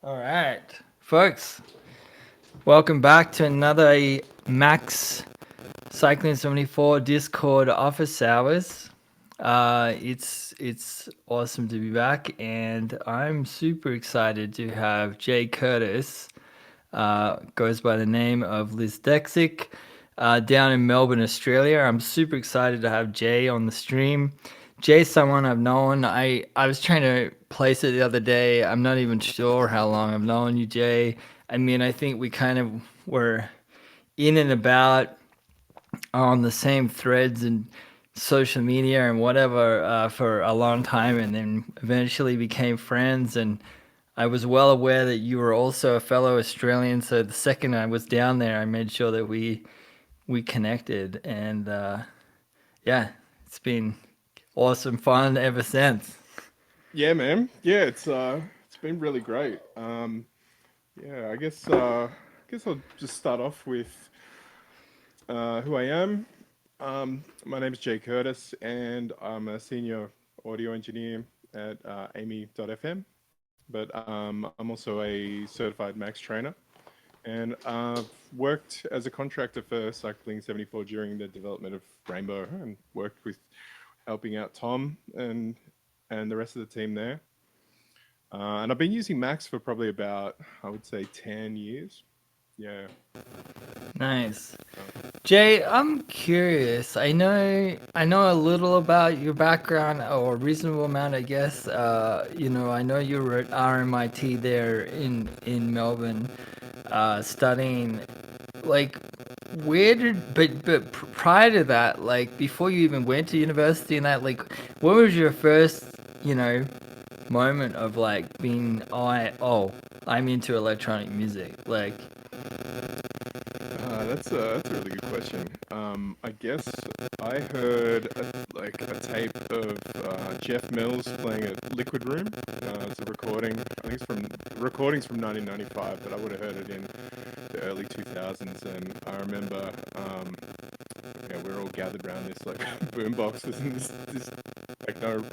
All right, folks, welcome back to another Max Cycling 74 Discord office hours. It's awesome to be back, and I'm super excited to have Jay Curtis. Goes by the name of Lysdexic, down in Melbourne, Australia. I'm super excited to have Jay on the stream. Jay's someone I've known. I was trying to place it the other day. I'm not even sure how long I've known you, Jay. I mean, I think we kind of were in and about on the same threads and social media and whatever for a long time, and then eventually became friends. And I was well aware that you were also a fellow Australian, so the second I was down there, I made sure that we connected, and yeah, it's been awesome fun ever since. Yeah, man. Yeah, it's been really great. Yeah, I guess I'll just start off with who I am. My name is Jay Curtis, and I'm a senior audio engineer at Amy.fm. But I'm also a certified Max trainer, and I've worked as a contractor for Cycling 74 during the development of Brainbow, and worked with helping out Tom and the rest of the team there. And I've been using Macs for probably about, I would say, 10 years. Yeah. Nice. So, Jay, I'm curious. I know a little about your background, or a reasonable amount, I guess. I know you were at RMIT there in Melbourne, studying. Like, where did prior to that, like before you even went to university and that, like, what was your first, you know, moment of like being, I'm into electronic music, like. that's a really good question. I guess I heard a tape of Jeff Mills playing at Liquid Room. It's a recording. I think it's from the recordings from 1995, but I would have heard it in the early 2000s. And I remember, yeah, we were all gathered around this like boom boxes and this techno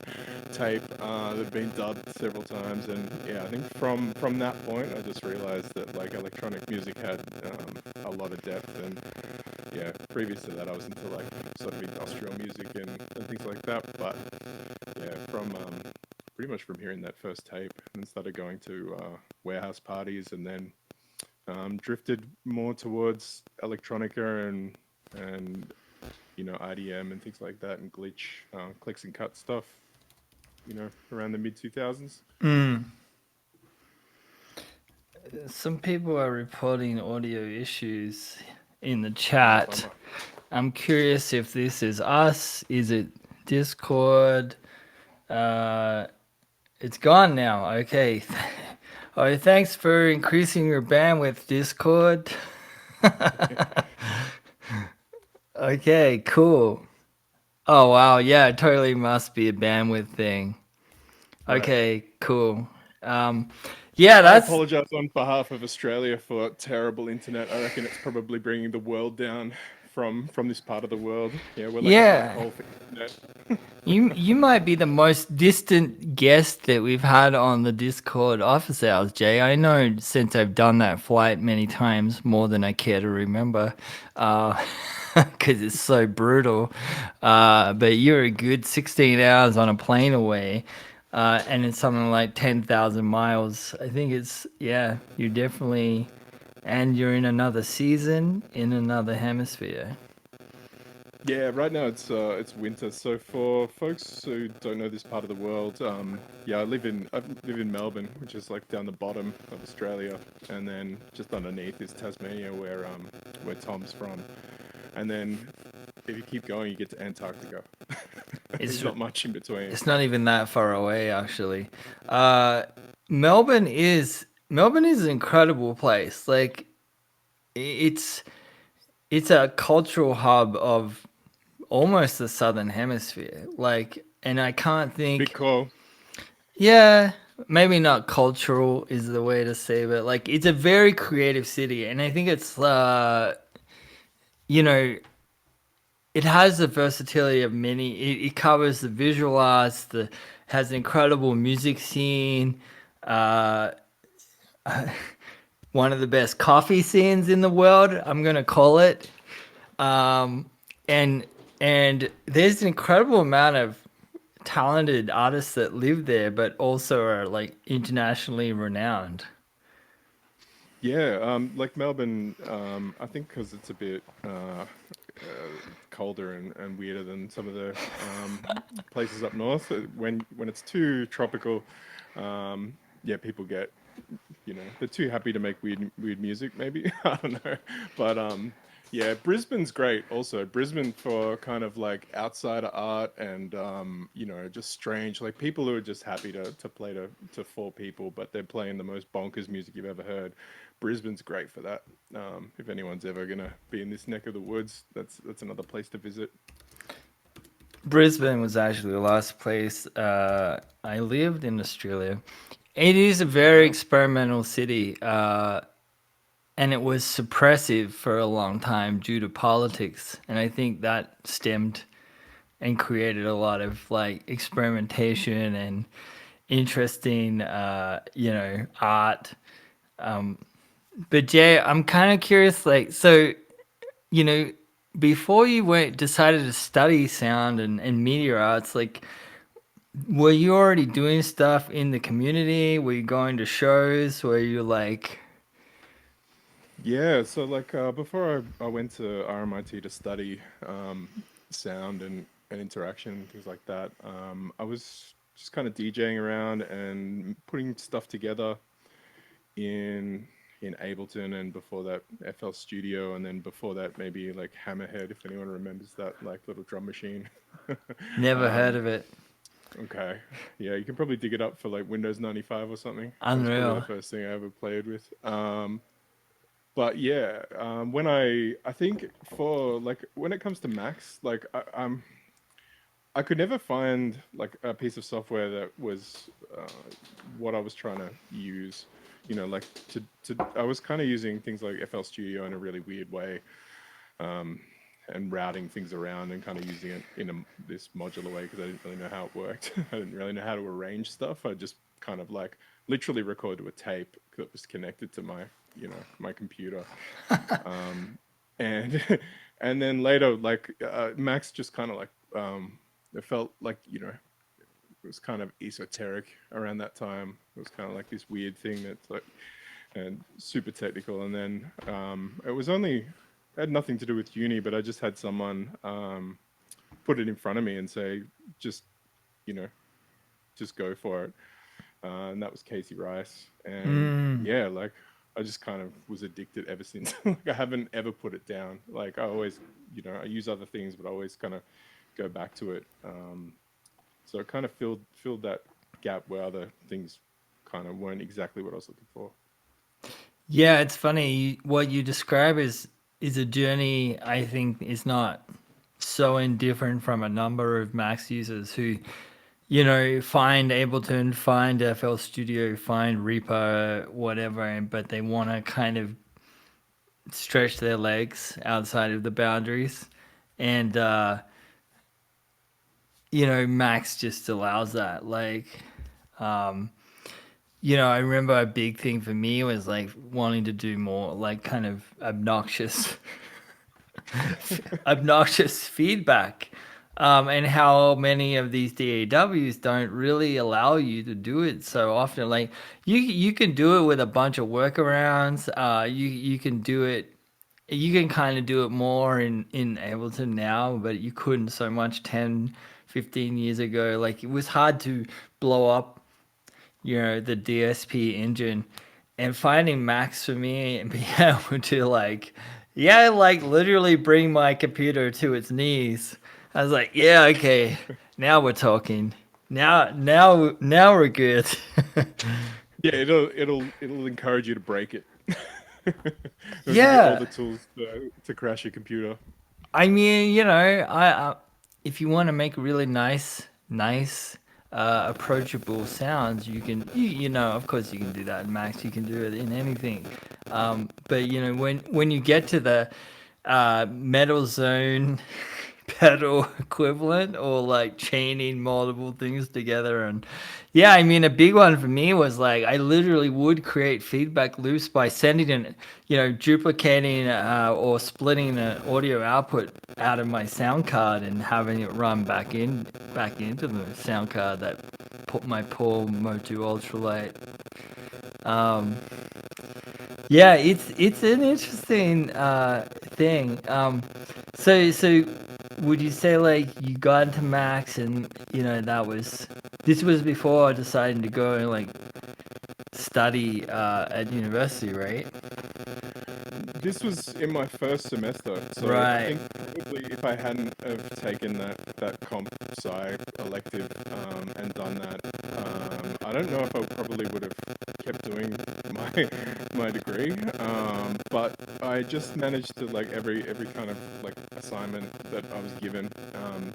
tape that had been dubbed several times. And yeah, I think from that point, I just realized that like electronic music had a lot of depth. And yeah, previous to that, I was into like sort of industrial music and things like that. But yeah, from pretty much from hearing that first tape and started going to warehouse parties, and then drifted more towards electronica and IDM and things like that, and glitch, clicks and cut stuff. Around the mid 2000s. Some people are reporting audio issues in the Oh, chat. bummer. I'm curious if this is us. Is it Discord? Uh, it's gone now. Okay. Oh, thanks for increasing your bandwidth, Discord. Okay, cool. Oh wow, yeah, it totally must be a bandwidth thing. Right. Okay, cool. Um, yeah, I that's apologize on behalf of Australia for terrible internet. I reckon it's probably bringing the world down from this part of the world. Yeah, we're like a black yeah. hole for internet. You might be the most distant guest that we've had on the Discord office hours, Jay. I know since I've done that flight many times, more than I care to remember, because it's so brutal. But you're a good 16 hours on a plane away, and it's something like 10,000 miles. I think it's, yeah, you're definitely, and you're in another season in another hemisphere. Yeah, right now it's winter. So for folks who don't know this part of the world, yeah, I live in Melbourne, which is like down the bottom of Australia, and then just underneath is Tasmania, where Tom's from. And then if you keep going, you get to Antarctica. There's It's not much in between. It's not even that far away, actually. Uh, Melbourne is an incredible place. Like, it's it's a cultural hub of almost the southern hemisphere. Like, and I can't Big think. call. Yeah, maybe not cultural is the way to say, but like, it's a very creative city, and I think it's you know it has the versatility of many. It covers the visual arts, the has an incredible music scene. Uh, one of the best coffee scenes in the world. I'm gonna call it. Um, and and there's an incredible amount of talented artists that live there, but also are like internationally renowned. Yeah, like Melbourne, I think because it's a bit colder and weirder than some of the places up north. When it's too tropical, yeah, people get, they're too happy to make weird music. Maybe I don't know, but yeah, Brisbane's great. Also, Brisbane for kind of like outsider art and just strange, like people who are just happy to play to four people, but they're playing the most bonkers music you've ever heard. Brisbane's great for that. If anyone's ever gonna be in this neck of the woods, that's another place to visit. Brisbane was actually the last place I lived in Australia. It is a very Wow. experimental city, and it was suppressive for a long time due to politics. And I think that stemmed and created a lot of like experimentation and interesting, art. But Jay, I'm kind of curious, like, so you know, before you went decided to study sound and media arts, like, were you already doing stuff in the community? Were you going to shows? Were you like, Yeah, so like before I went to RMIT to study sound and interaction and things like that, I was just kind of DJing around and putting stuff together in in Ableton, and before that FL Studio, and then before that maybe like Hammerhead, if anyone remembers that like little drum machine. never heard um, of it? okay, yeah, you can probably dig it up for like Windows 95 or something. That was probably the Unreal. first thing I ever played with. But yeah, when I think for like when it comes to Macs, like I could never find like a piece of software that was what I was trying to use. Like I was kind of using things like FL Studio in a really weird way, um, and routing things around and kind of using it in this modular way because I didn't really know how it worked. I didn't really know how to arrange stuff. I just kind of like literally recorded to a tape that was connected to my computer, and and then later like Max just kind of like it felt like it was kind of esoteric around that time. It was kind of like this weird thing that's like and super technical. And then it was only it had nothing to do with uni, but I just had someone put it in front of me and say, just you know, just go for it. And that was Casey Rice. And Mm. yeah, like I just kind of was addicted ever since. Like I haven't ever put it down. Like I always, I use other things, but I always kind of go back to it. So it kind of filled that gap where other things kind of weren't exactly what I was looking for. Yeah, it's funny. What you describe is a journey I think is not so indifferent from a number of Max users who, find Ableton, find FL Studio, find Reaper, whatever, but they want to kind of stretch their legs outside of the boundaries. And, Max just allows that. Like, um, I remember a big thing for me was like wanting to do more like kind of obnoxious feedback. And how many of these DAWs don't really allow you to do it so often. Like you can do it with a bunch of workarounds. You can do it. You can kind of do it more in Ableton now, but you couldn't so much 10, 15 years ago. Like it was hard to blow up the DSP engine, and finding Max for me and being able to like, yeah, like literally bring my computer to its knees. I was like, yeah, okay, now we're talking. Now we're good. Yeah, it'll encourage you to break it. It'll give you all Yeah, the tools to crash your computer. I mean, if you want to make really nice, approachable sounds, of course, you can do that in Max. You can do it in anything. But when you get to the metal zone, pedal equivalent, or like chaining multiple things together. And yeah, I mean, a big one for me was like I literally would create feedback loops by sending an, duplicating or splitting an audio output out of my sound card and having it run back into the sound card that put my poor Motu Ultralight. Um, yeah, it's an interesting thing. So would you say like you got into Max and this was before deciding to go and like study at university, right? This was in my first semester, so I Right. think probably if I hadn't have taken that comp sci elective and done that, I don't know if I probably would have kept doing my my degree. But I just managed to like every kind of like assignment that I was given,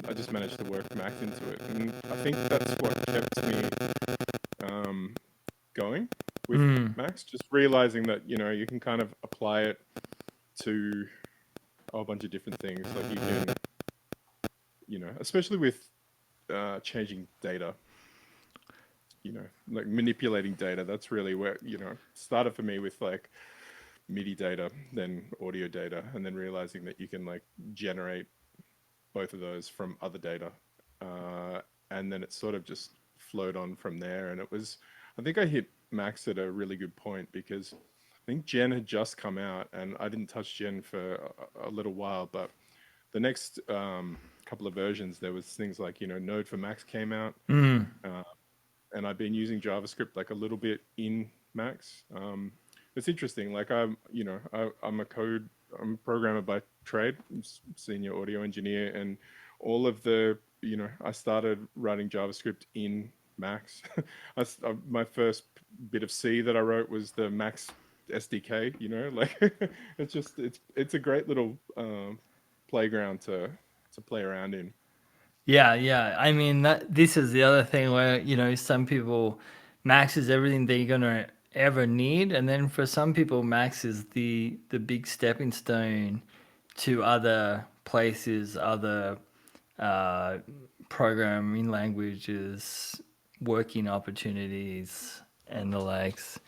I just managed to work math into it, and I think that's what kept me um, going with Mm. Max. Just realizing that you can kind of apply it to a whole bunch of different things. Like you can, especially with changing data, like manipulating data. That's really where, started for me with like MIDI data, then audio data, and then realizing that you can like generate both of those from other data. Uh, and then it sort of just flowed on from there. And I think I hit Max at a really good point because I think Gen had just come out and I didn't touch Gen for a little while, but the next couple of versions, there was things like, Node for Max came out, Mm. uh, and I've been using JavaScript like a little bit in Max. It's interesting. Like I'm a programmer by trade, senior audio engineer, and all of I started writing JavaScript in Max. My first bit of C that I wrote was the Max SDK. Like it's a great little playground to play around in. Yeah, yeah. I mean, this is the other thing where, some people, Max is everything they're gonna ever need, and then for some people, Max is the big stepping stone to other places, other uh, programming languages, working opportunities, and the likes.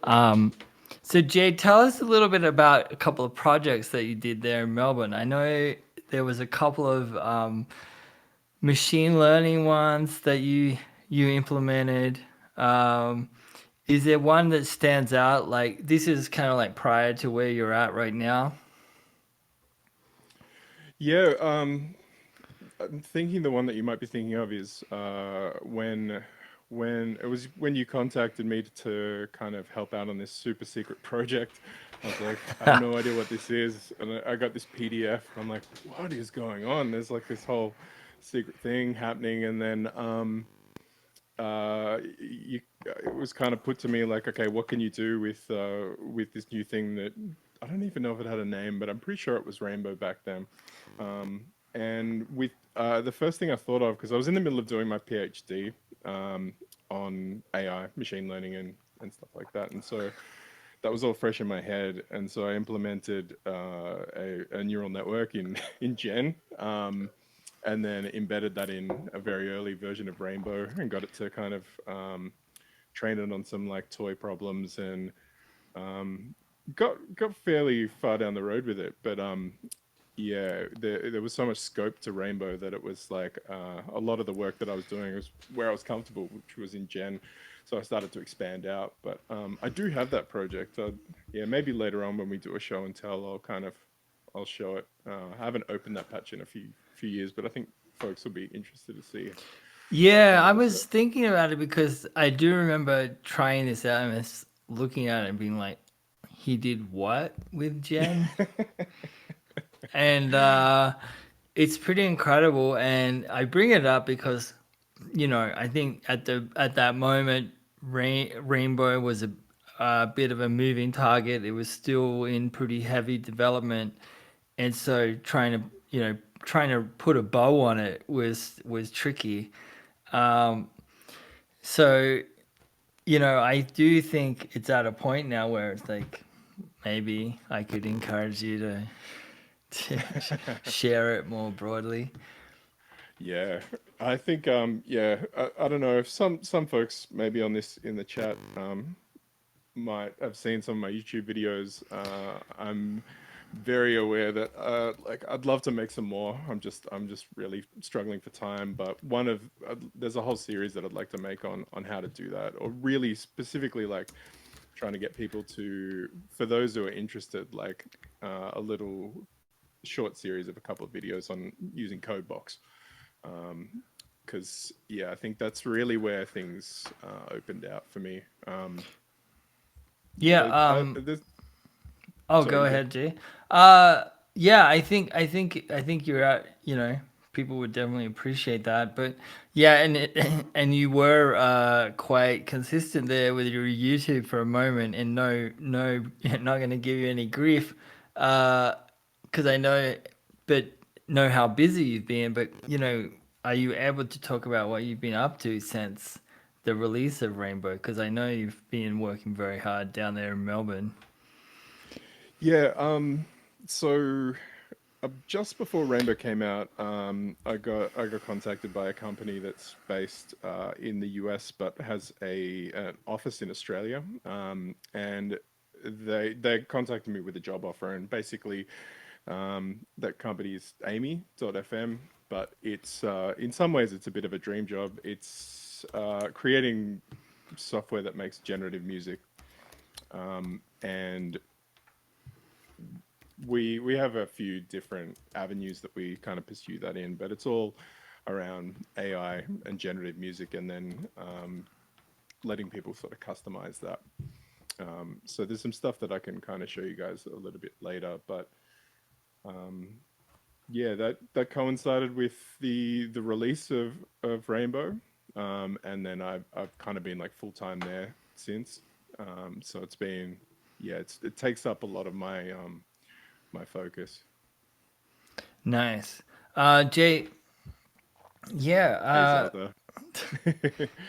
Um, so, Jay, tell us a little bit about a couple of projects that you did there in Melbourne. I know there was a couple of machine learning ones that you implemented. Um, is there one that stands out? Like this is kind of like prior to where you're at right now. Yeah, I'm thinking the one that you might be thinking of is when you contacted me to kind of help out on this super secret project. I was like, I have no idea what this is, and I got this PDF. I'm like, what is going on? There's like this whole secret thing happening, and then it was kind of put to me like, okay, what can you do with this new thing that I don't even know if it had a name, but I'm pretty sure it was Rainbow back then. And with the first thing I thought of, because I was in the middle of doing my PhD on AI, machine learning, and stuff like that, and so that was all fresh in my head, and so I implemented a neural network in in Gen, and then embedded that in a very early version of Rainbow, and got it to kind of train it on some like toy problems, and um, got fairly far down the road with it. But yeah, there was so much scope to Rainbow that it was like a lot of the work that I was doing was where I was comfortable, which was in Gen. So I started to expand out. But I do have that project. Yeah, maybe later on when we do a show and tell, I'll show it. I haven't opened that patch in a few years, but I think folks will be interested to see Yeah, some of I the stuff. was thinking about it because I do remember trying this out and looking at it and being like, he did what with Jen? And it's pretty incredible. And I bring it up because I think at that moment, Rainbow was a bit of a moving target. It was still in pretty heavy development, and so trying to put a bow on it was tricky. Um, so I do think it's at a point now where it's like maybe I could encourage you share it more broadly. Yeah, I think yeah, I don't know if some folks maybe on this in the chat might have seen some of my YouTube videos. I'm very aware that like I'd love to make some more. I'm just really struggling for time. But one of there's a whole series that I'd like to make on how to do that, or really specifically like trying to get people to, for those who are interested, like a little short series of a couple of videos on using Codebox. Because yeah, I think that's really where things opened out for me. Yeah. There's, Oh, sorry, go you go. ahead, G. Yeah, I think you're at. People would definitely appreciate that. But yeah, and you were quite consistent there with your YouTube for a moment, and no, not going to give you any grief, because I know, but know how busy you've been. But are you able to talk about what you've been up to since the release of Rainbow? Because I know you've been working very hard down there in Melbourne. Yeah, so just before Rainbow came out, I got contacted by a company that's based in the US but has an office in Australia, and they contacted me with a job offer, and basically that company is Amy.fm, but it's in some ways it's a bit of a dream job. It's creating software that makes generative music, and we have a few different avenues that we kind of pursue that in, but it's all around AI and generative music, and then letting people sort of customize that. So there's some stuff that I can kind of show you guys a little bit later, but yeah, that coincided with the release of Rainbow, and then I've kind of been like full time there since. So it's been, yeah, it takes up a lot of my focus. Nice. Jay, yeah, Hey Zelda.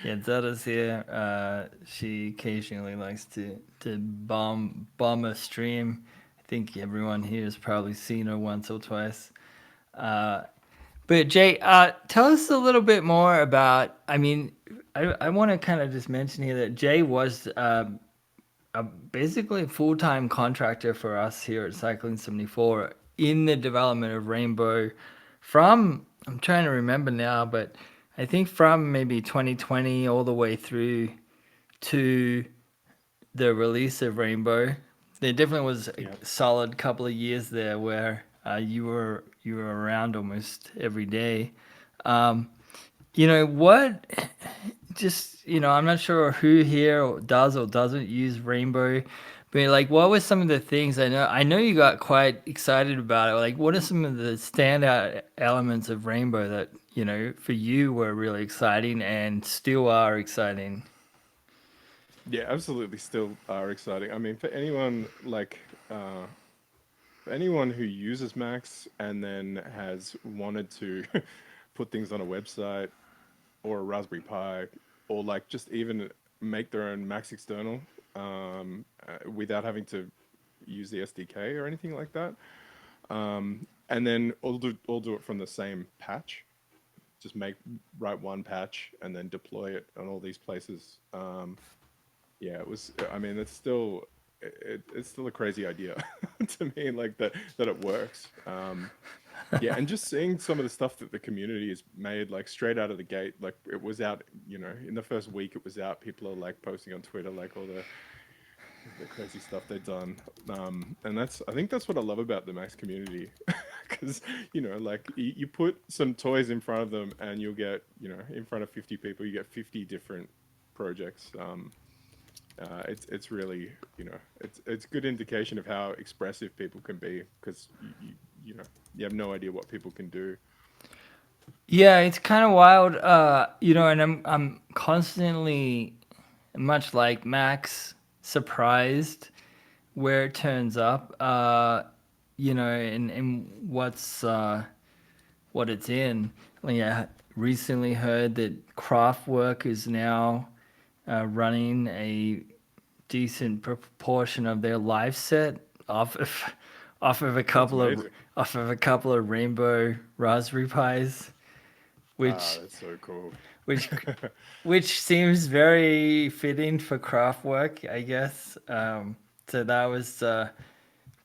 yeah, Zelda's here. She occasionally likes to bomb a stream. I think everyone here has probably seen her once or twice. Uh, but Jay, tell us a little bit more about. I mean, I want to kind of just mention here that Jay was basically a full-time contractor for us here at Cycling 74 in the development of Rainbow from, I'm trying to remember now, but I think from maybe 2020 all the way through to the release of Rainbow. There definitely was a Yeah. solid couple of years there where you were around almost every day. Um, what, just I'm not sure who here does or doesn't use Rainbow, but like what were some of the things? I know you got quite excited about it. Like what are some of the standout elements of Rainbow that for you were really exciting and still are exciting? Yeah, absolutely still are exciting. I mean, for anyone who uses Macs and then has wanted to put things on a website or a Raspberry Pi, or like just even make their own Macs external without having to use the SDK or anything like that. And then all do it from the same patch. Just write one patch and then deploy it on all these places. Yeah, it was. I mean, it's still a crazy idea to me, like that it works. Yeah, and just seeing some of the stuff that the community has made, like straight out of the gate, like it was out, in the first week it was out. People are like posting on Twitter, like all the crazy stuff they've done. And I think that's what I love about the Max community, because like you put some toys in front of them, and you'll get, in front of 50 people, you get 50 different projects. It's really, it's good indication of how expressive people can be, because you have no idea what people can do. Yeah, it's kind of wild, and I'm constantly, much like Max, surprised where it turns up, and what it's in. Like, I recently heard that Kraftwerk is now running a decent proportion of their live set off of off of a That's couple of amazing. off of a couple of rainbow Raspberry Pis, Ah, which that's so cool. which which seems very fitting for craft work, I guess. So that was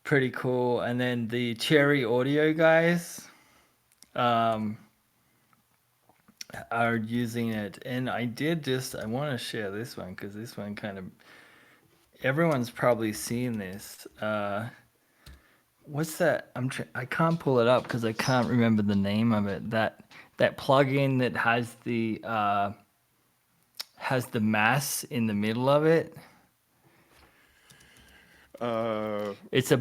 pretty cool. And then the Cherry Audio guys um, are using it, and I want to share this one because this one kind of everyone's probably seen this. What's that? I can't pull it up because I can't remember the name of it. That plugin that has the mass in the middle of it. Uh, It's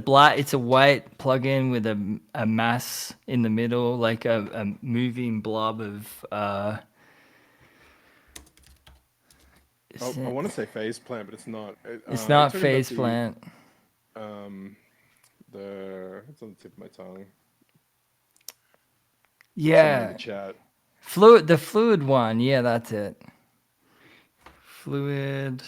a white plugin with a mass in the middle, like a moving blob of is I it, want to say phase plant, but it's not. it's Are you not talking about phase plant. um the it's on the tip of my tongue. Someone in the Yeah. chat. The fluid one. Yeah, that's it. Fluid.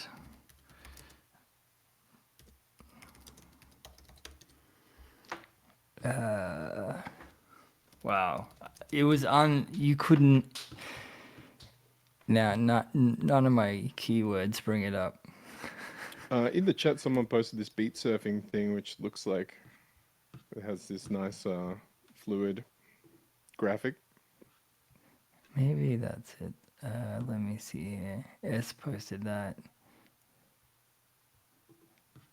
Wow. It was on you couldn't Nah, none of my keywords bring it up. In the chat, someone posted this beat surfing thing, which looks like it has this nice fluid graphic. Maybe that's it. Let me see here. S posted that.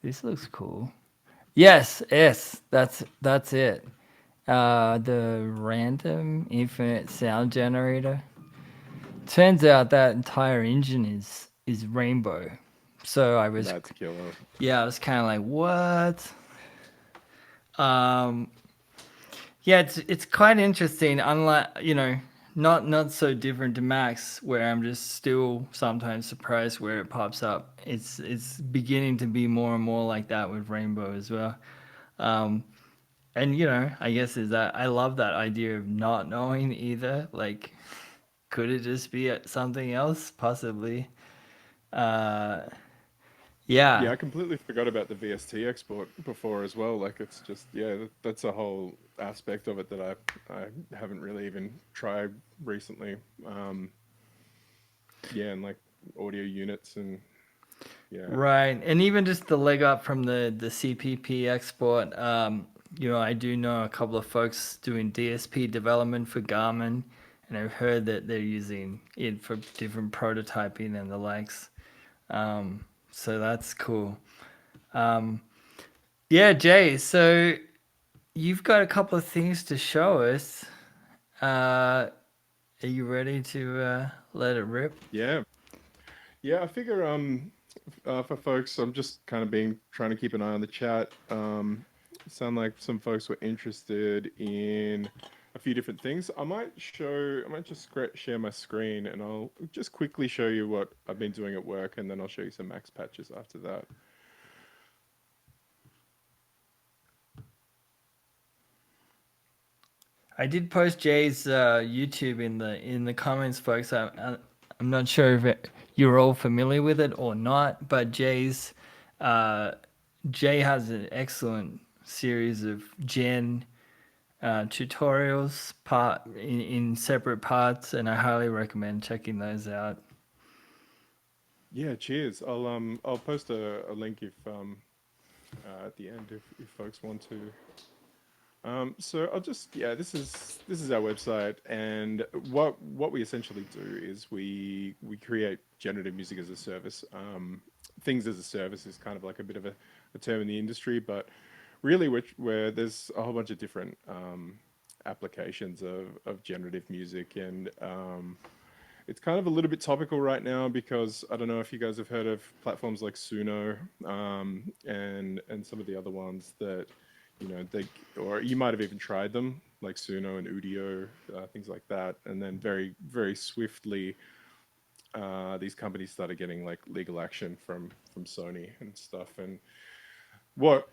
This looks cool. Yes, S. That's it. The random infinite sound generator. Turns out that entire engine is Rainbow. So That's killer. I was kind of like, what? Um, yeah, it's quite interesting. Unlike not so different to Max, where I'm just still sometimes surprised where it pops up. It's beginning to be more and more like that with Rainbow as well. Um, and I guess is that I love that idea of not knowing either. Like, could it just be something else? Possibly. Uh, Yeah, yeah. I completely forgot about the VST export before as well. Like, it's just that's a whole aspect of it that I haven't really even tried recently. Um, yeah, and like audio units and yeah, Right, and even just the leg up from the CPP export. I do know a couple of folks doing DSP development for Garmin, and I've heard that they're using it for different prototyping and the likes. So that's cool. Um, yeah, Jay. So you've got a couple of things to show us. Are you ready to let it rip? yeah, yeah. I figure for folks, I'm just kind of being trying to keep an eye on the chat. Sound like some folks were interested in a few different things. I might just share my screen and I'll just quickly show you what I've been doing at work, and then I'll show you some max patches after that. I did post Jay's YouTube in the comments, folks. I'm not sure if you're all familiar with it or not, but uh, Jay has an excellent series of Gen tutorials in separate parts, and I highly recommend checking those out. Yeah, cheers. I'll post a link if at the end if folks want to. So I'll just this is our website, and what we essentially do is we create generative music as a service. Things as a service is kind of like a bit of a term in the industry, but really where there's a whole bunch of different applications of generative music, and it's kind of a little bit topical right now because I don't know if you guys have heard of platforms like Suno, and some of the other ones that they, or you might have even tried them like Suno and Udio, things like that, and then very very swiftly these companies started getting like legal action from Sony and stuff. And what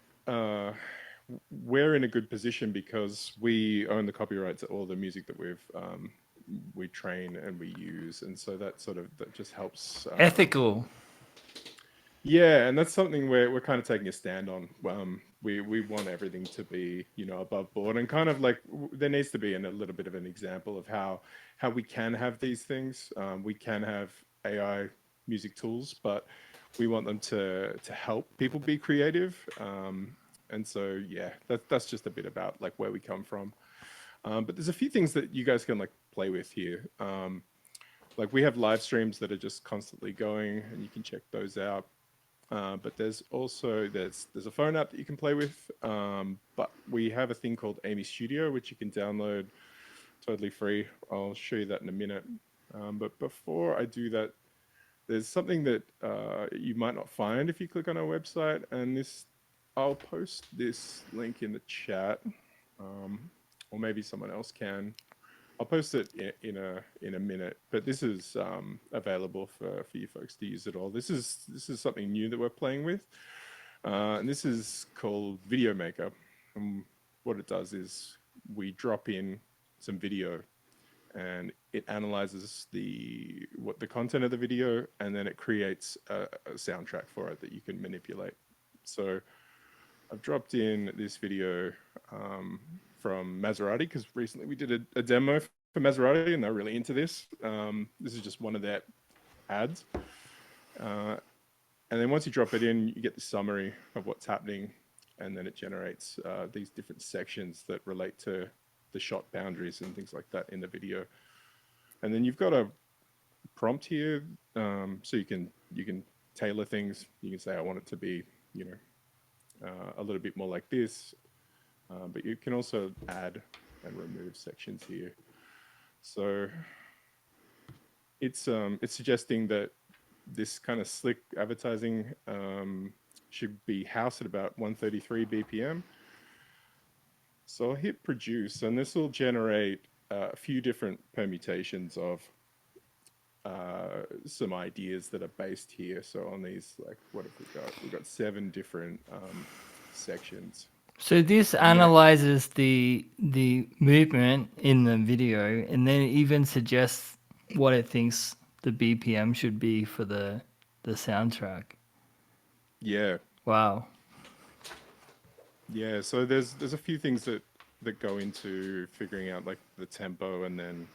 we're in a good position because we own the copyrights to all the music that we train and we use, and so that just helps. Ethical. Yeah, and that's something we're kind of taking a stand on. We want everything to be, above board, and kind of like there needs to be a little bit of an example of how we can have these things. We can have AI music tools, but we want them to help people be creative. And so yeah, that's just a bit about like where we come from. But there's a few things that you guys can like play with here. Like we have live streams that are just constantly going, and you can check those out. But there's also there's a phone app that you can play with. But we have a thing called Amy Studio, which you can download totally free. I'll show you that in a minute. But before I do that, there's something that you might not find if you click on our website, and this I'll post this link in the chat, or maybe someone else can. I'll post it in a minute, but this is available for you folks to use it all. This is something new that we're playing with, and this is called Video Maker. And what it does is we drop in some video, and it analyzes the content of the video, and then it creates a soundtrack for it that you can manipulate. So I've dropped in this video from Maserati because recently we did a demo for Maserati and they're really into this. This is just one of their ads. And then once you drop it in, you get the summary of what's happening, and then it generates these different sections that relate to the shot boundaries and things like that in the video. And then you've got a prompt here, so you can tailor things. You can say I want it to be, a little bit more like this, but you can also add and remove sections here. So it's suggesting that this kind of slick advertising should be housed at about 133 BPM. So I'll hit produce, and this will generate a few different permutations of some ideas that are based here. So on these, like, what have we got? We've got 7 different sections. So this And then, analyzes the movement in the video, and then it even suggests what it thinks the BPM should be for the soundtrack. yeah, Wow. yeah. So there's a few things that go into figuring out like the tempo, and then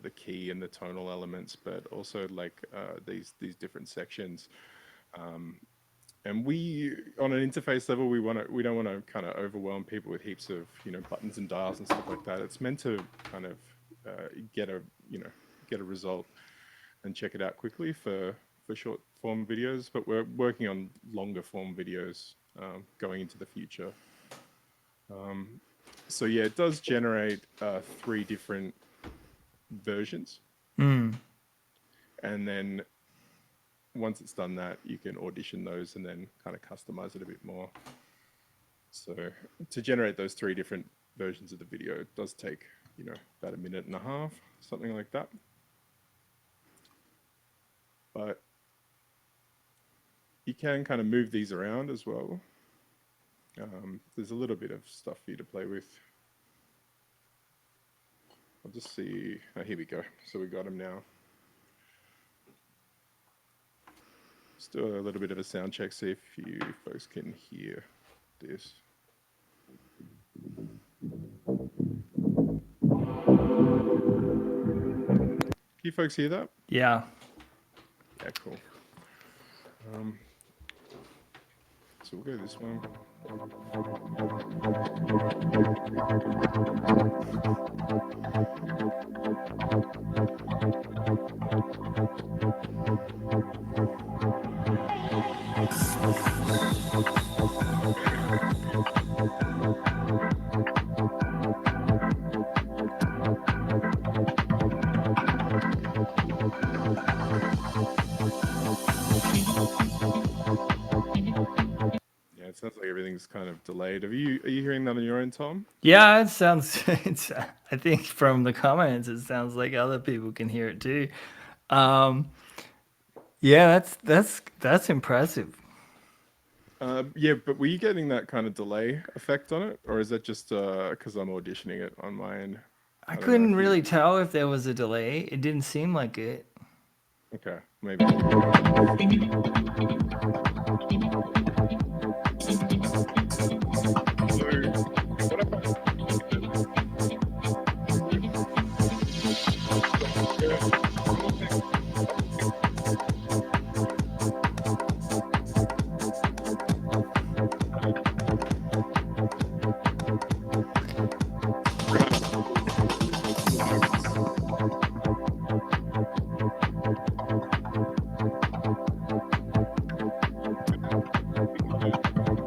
the key and the tonal elements, but also like these different sections. And we, on an interface level, we don't want to kind of overwhelm people with heaps of buttons and dials and stuff like that. It's meant to kind of get a get a result and check it out quickly for short form videos. But we're working on longer form videos going into the future. So yeah, it does generate 3 different versions, and then once it's done that, you can audition those and then kind of customize it a bit more. So to generate those 3 different versions of the video, it does take, about a minute and a half, something like that. But you can kind of move these around as well. There's a little bit of stuff for you to play with. I'll just see. Oh, here we go. So we got them now. Let's do a little bit of a sound check, see if you folks can hear this. Can you folks hear that? Yeah. Yeah, cool. So we'll go this one. Yeah, it sounds like everything's kind of delayed. Are you hearing that on your own, Tom? Yeah, it sounds it's I think from the comments it sounds like other people can hear it too. Um yeah, that's impressive. Yeah, but were you getting that kind of delay effect on it, or is that just because I'm auditioning it on my end? I I don't know couldn't if you. really tell if there was a delay. It didn't seem like it. Okay, maybe.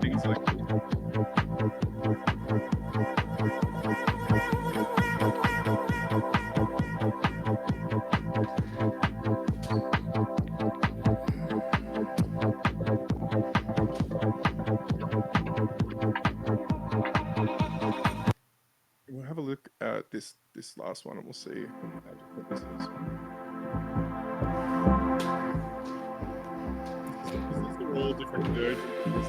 Things like we'll have a look at this last one and we'll see how different this is. These are all different versions.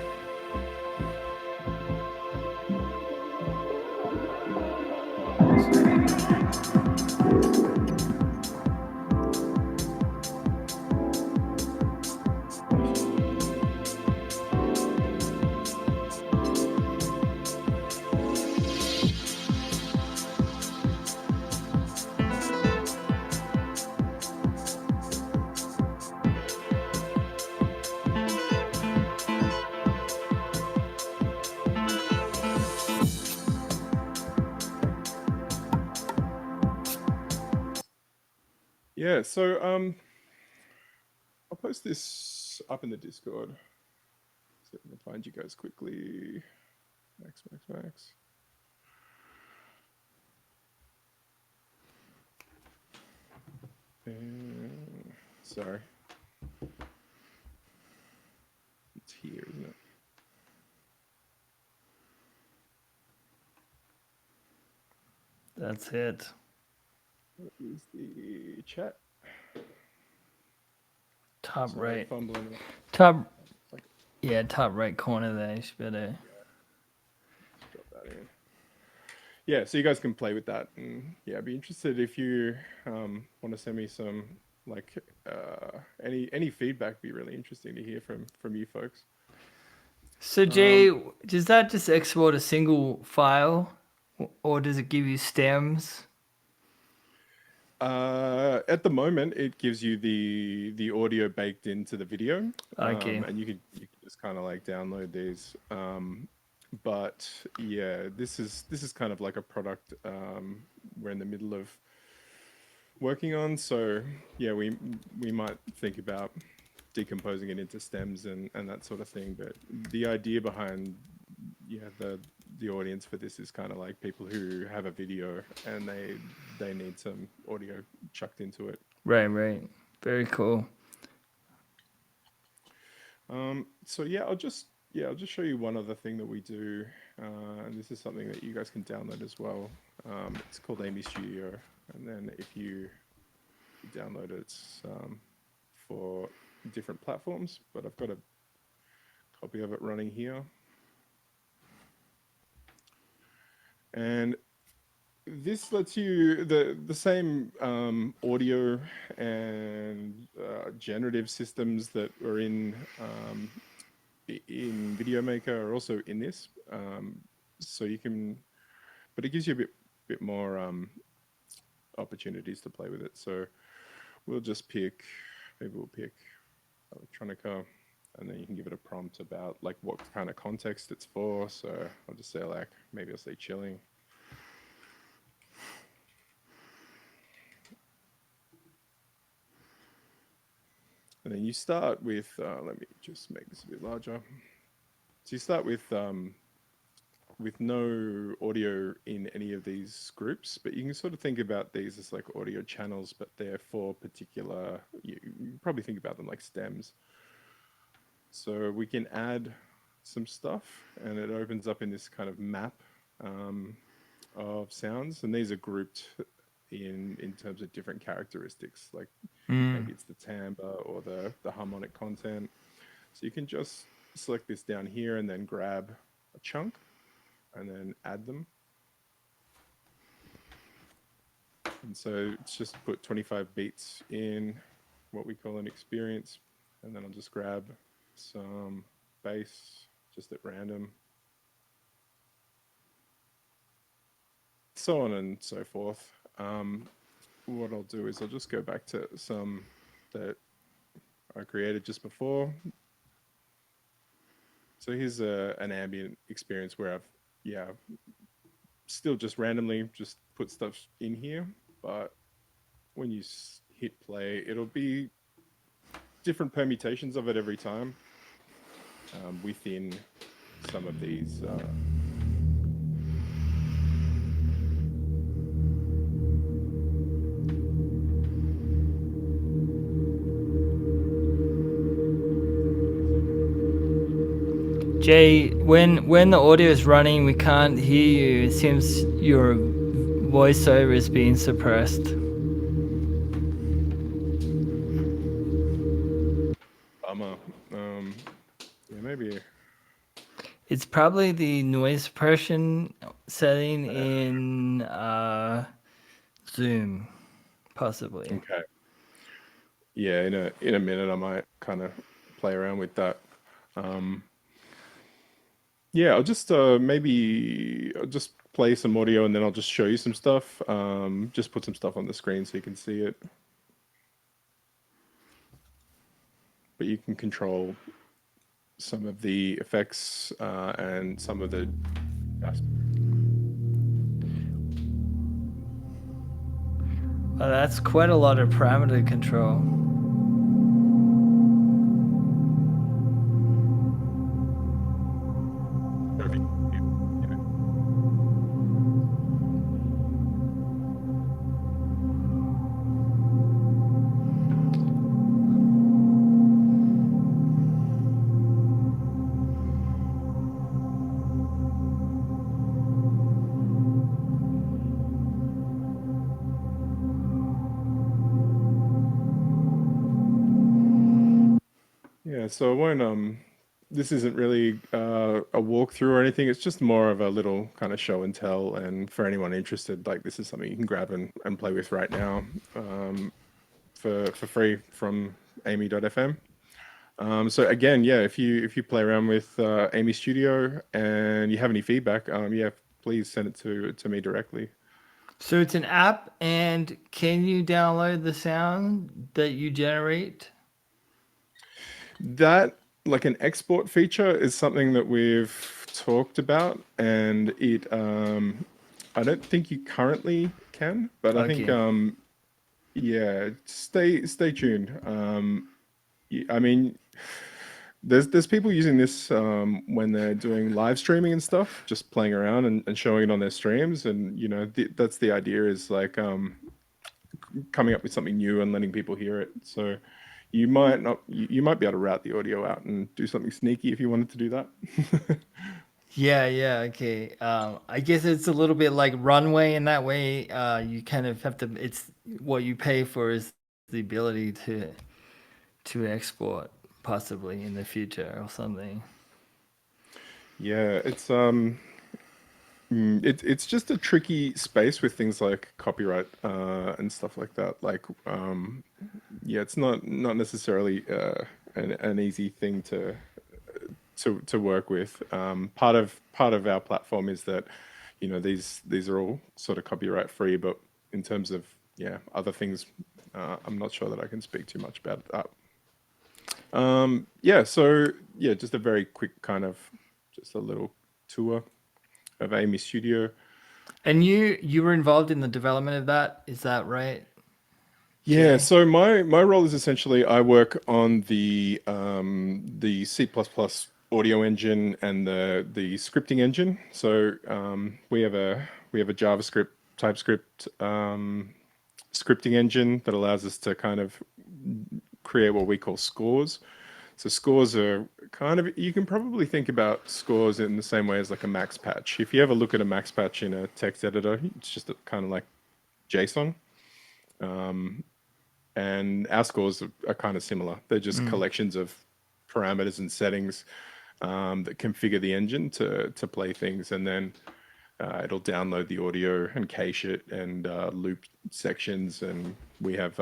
Yeah, so I'll post this up in the Discord. So I can find you guys quickly. Max. Sorry. It's here, isn't it? That's it. What is the chat? Top Sorry, right. fumbling. Top, Like, yeah, top right corner there. You should better. drop that in. Yeah, so you guys can play with that, and yeah, I'd be interested if you want to send me some like any feedback. Be really interesting to hear from you folks. So Jay, does that just export a single file, or does it give you stems? At the moment, it gives you the audio baked into the video, Okay. and you can just kind of like download these. But yeah, this is kind of like a product we're in the middle of working on. So yeah, we might think about decomposing it into stems and that sort of thing. But the idea behind yeah the audience for this is kind of like people who have a video and they need some audio chucked into it. Right. Very cool. So yeah, I'll just show you one other thing that we do, and this is something that you guys can download as well. It's called Amy Studio, and then if you download it, it's for different platforms. But I've got a copy of it running here, and this lets you the same audio and generative systems that are in VideoMaker are also in this. So you can, but it gives you a bit more opportunities to play with it. So we'll just pick, maybe we'll pick electronica, and then you can give it a prompt about like what kind of context it's for. So I'll just say like, maybe I'll say chilling. And then you start with, let me just make this a bit larger. So you start with no audio in any of these groups, but you can sort of think about these as like audio channels, but they're for particular, you probably think about them like stems. So we can add some stuff and it opens up in this kind of map of sounds, and these are grouped in terms of different characteristics, like maybe it's the timbre or the harmonic content. So you can just select this down here and then grab a chunk and then add them. And so it's just put 25 beats in what we call an experience, and then I'll just grab some bass just at random, so on and so forth. What I'll do is I'll just go back to some that I created just before. So here's an ambient experience where I've, yeah, still just randomly just put stuff in here, but when you hit play, it'll be different permutations of it every time within some of these. Jay, when the audio is running, we can't hear you. It seems your voiceover is being suppressed. Bummer. Yeah, maybe. It's probably the noise suppression setting Uh, in Zoom, possibly. okay. Yeah, in a minute, I might kind of play around with that. Um, yeah, I'll just maybe I'll just play some audio and then I'll just show you some stuff. Just put some stuff on the screen so you can see it. But you can control some of the effects and some of the. Well, that's quite a lot of parameter control. Yeah, so I won't this isn't really a walkthrough or anything. It's just more of a little kind of show and tell. And for anyone interested, like this is something you can grab and play with right now for free from Amy.fm. So again, yeah, if you play around with Amy Studio and you have any feedback, yeah, please send it to me directly. So it's an app, and can you download the sound that you generate? That, like an export feature, is something that we've talked about, and it I don't think you currently can, but I think Okay. yeah, stay tuned. I mean, there's people using this when they're doing live streaming and stuff, just playing around and showing it on their streams, and that's the idea, is like coming up with something new and letting people hear it. So you might not, you might be able to route the audio out and do something sneaky if you wanted to do that. Yeah, yeah, okay. I guess it's a little bit like Runway in that way. You kind of have to. It's what you pay for is the ability to export, possibly in the future or something. Yeah, it's just a tricky space with things like copyright and stuff like that. Like, yeah, it's not necessarily an easy thing to work with. Part of our platform is that, these are all sort of copyright free, but in terms of, yeah, other things, I'm not sure that I can speak too much about that. Yeah, so yeah, just a very quick kind of, just a little tour of Amy Studio. And you were involved in the development of that. Is that right, Yeah, Jay? so my role is essentially I work on the C++ audio engine and the scripting engine. So we have a JavaScript TypeScript scripting engine that allows us to kind of create what we call scores. So scores are kind of, you can probably think about scores in the same way as like a max patch. If you ever look at a max patch in a text editor, it's just kind of like JSON. And our scores are kind of similar. They're just Mm. collections of parameters and settings that configure the engine to play things, and then it'll download the audio and cache it and loop sections, and we have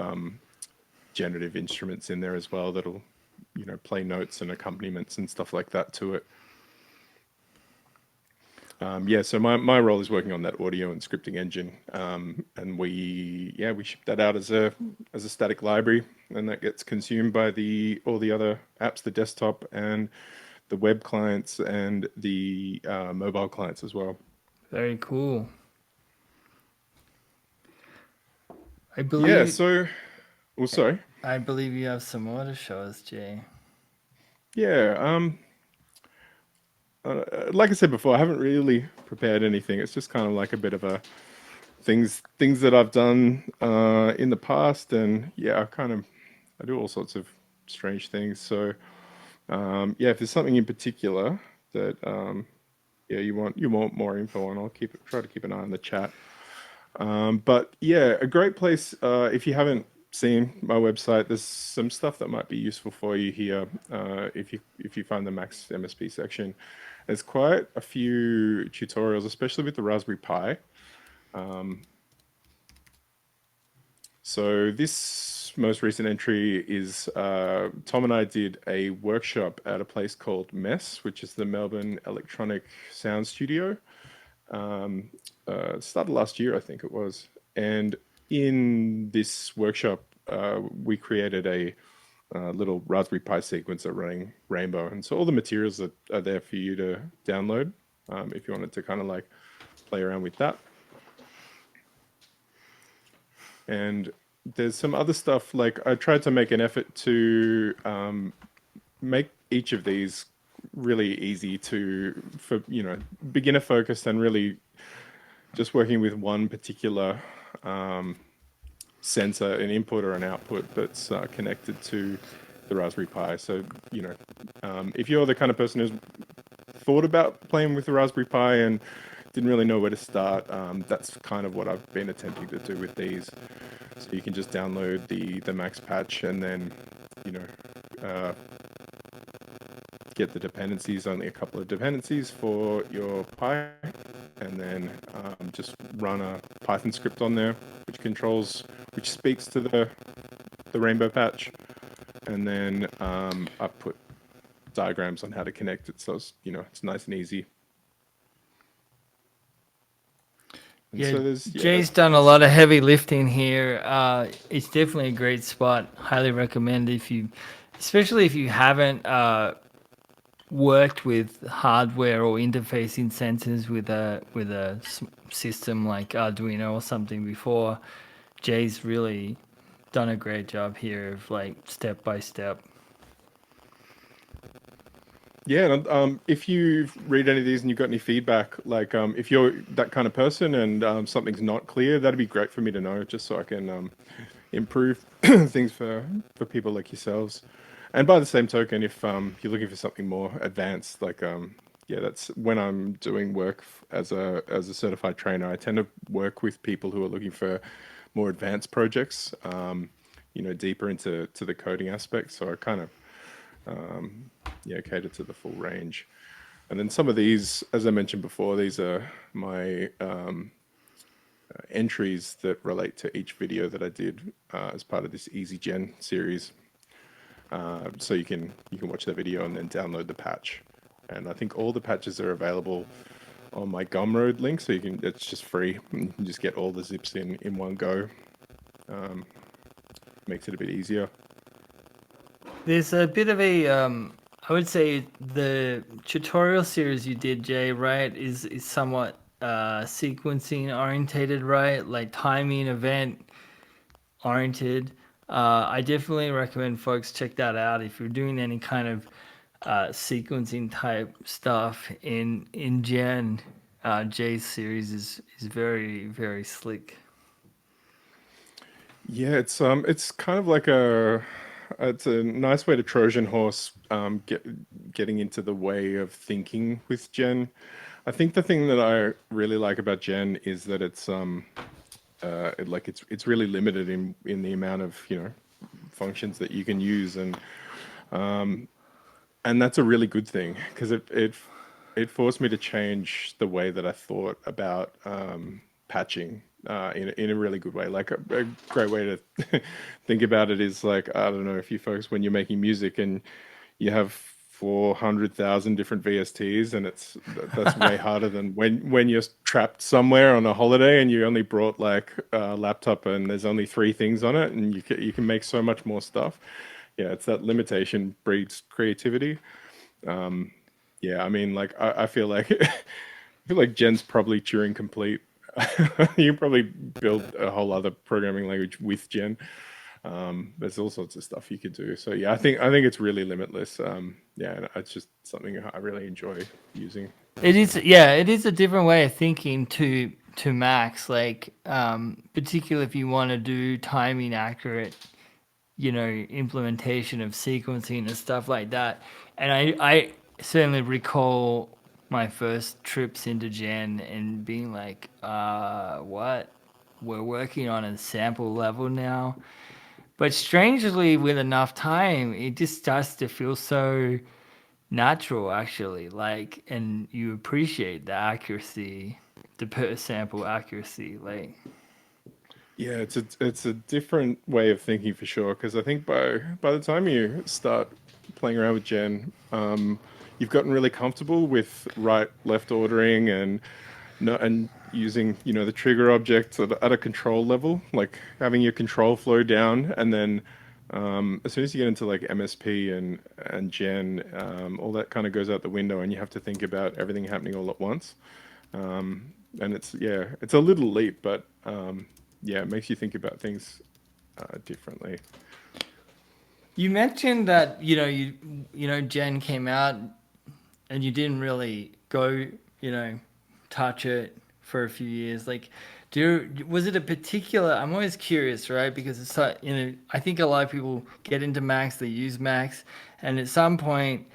generative instruments in there as well that'll play notes and accompaniments and stuff like that to it. Yeah, so my role is working on that audio and scripting engine, and we ship that out as a static library, and that gets consumed by the all the other apps, the desktop and the web clients and the mobile clients as well. Very cool. I Yeah, believe so well, sorry. I believe you have some more to show us, Jay. Yeah, like I said before, I haven't really prepared anything. It's just kind of like a bit of a things that I've done in the past, and yeah, I do all sorts of strange things. So yeah, if there's something in particular that yeah you want more info on, I'll try to keep an eye on the chat. But yeah, a great place if you haven't seen my website. There's some stuff that might be useful for you here if you find the Max MSP section. There's quite a few tutorials, especially with the Raspberry Pi. Um, so this most recent entry is Tom and I did a workshop at a place called Mess, which is the Melbourne Electronic Sound Studio. Um, Started last year, I think it was. And in this workshop, we created a little Raspberry Pi sequencer running Rainbow. And so all the materials that are there for you to download if you wanted to kind of like play around with that. And there's some other stuff like I tried to make an effort to make each of these really easy for beginner focused and really just working with one particular um, sensor, an input or an output that's connected to the Raspberry Pi. So, if you're the kind of person who's thought about playing with the Raspberry Pi and didn't really know where to start, that's kind of what I've been attempting to do with these. So you can just download the Max patch and then, you know, get the dependencies, only a couple of dependencies for your Pi, and then just run a Python script on there, which speaks to the Rainbow patch, and then I put diagrams on how to connect it, so it's nice and easy. And Yeah, so Jay's done a lot of heavy lifting here. It's definitely a great spot. Highly recommend if you, especially if you haven't worked with hardware or interfacing sensors with a system like Arduino or something before. Jay's really done a great job here of like step by step. Yeah, and if you read any of these and you've got any feedback, like if you're that kind of person and something's not clear, that'd be great for me to know, just so I can improve things for people like yourselves. And by the same token, if you're looking for something more advanced, like yeah, that's when I'm doing work as a certified trainer. I tend to work with people who are looking for more advanced projects, deeper into the coding aspect. So I kind of yeah, cater to the full range. And then some of these, as I mentioned before, these are my entries that relate to each video that I did as part of this Easy Gen series. So you can watch the video and then download the patch. And I think all the patches are available on my Gumroad link, so it's just free. You can just get all the zips in one go. Makes it a bit easier. There's a bit of a, I would say the tutorial series you did, Jay, right, is somewhat sequencing orientated, right? Like timing, event oriented. I definitely recommend folks check that out if you're doing any kind of sequencing type stuff in Gen. Jay's series is very very slick. Yeah, it's kind of like it's a nice way to Trojan horse getting into the way of thinking with Gen. I think the thing that I really like about Gen is that it's really limited in the amount of functions that you can use, and that's a really good thing because it forced me to change the way that I thought about patching. in a really good way. Like a great way to think about it is like, I don't know if you folks, when you're making music and you have 400,000 different VSTs, and that's way harder than when you're trapped somewhere on a holiday and you only brought like a laptop and there's only three things on it, and you can make so much more stuff. Yeah, it's that limitation breeds creativity. Yeah, I mean, like I feel like I feel like Gen's probably Turing complete. You can probably build a whole other programming language with Gen. There's all sorts of stuff you could do. So yeah, I think it's really limitless. Yeah, and it's just something I really enjoy using. It is, yeah, it is a different way of thinking to Max. Like, particularly if you want to do timing accurate, implementation of sequencing and stuff like that. And I certainly recall my first trips into Gen and being like, what? We're working on a sample level now. But strangely, with enough time, it just starts to feel so natural, actually. Like, and you appreciate the accuracy, the per sample accuracy. Like, Yeah, it's a different way of thinking for sure. Because I think by the time you start playing around with Gen, you've gotten really comfortable with right left ordering and no, and using the trigger objects at a control level, like having your control flow down, and then as soon as you get into like MSP and Gen, all that kind of goes out the window, and you have to think about everything happening all at once. And it's a little leap, but yeah, it makes you think about things differently. you mentioned that, Gen came out and you didn't really go, you know, touch it for a few years. Like, was it a particular? I'm always curious, right? Because it's like, I think a lot of people get into Max, they use Max, and at some point,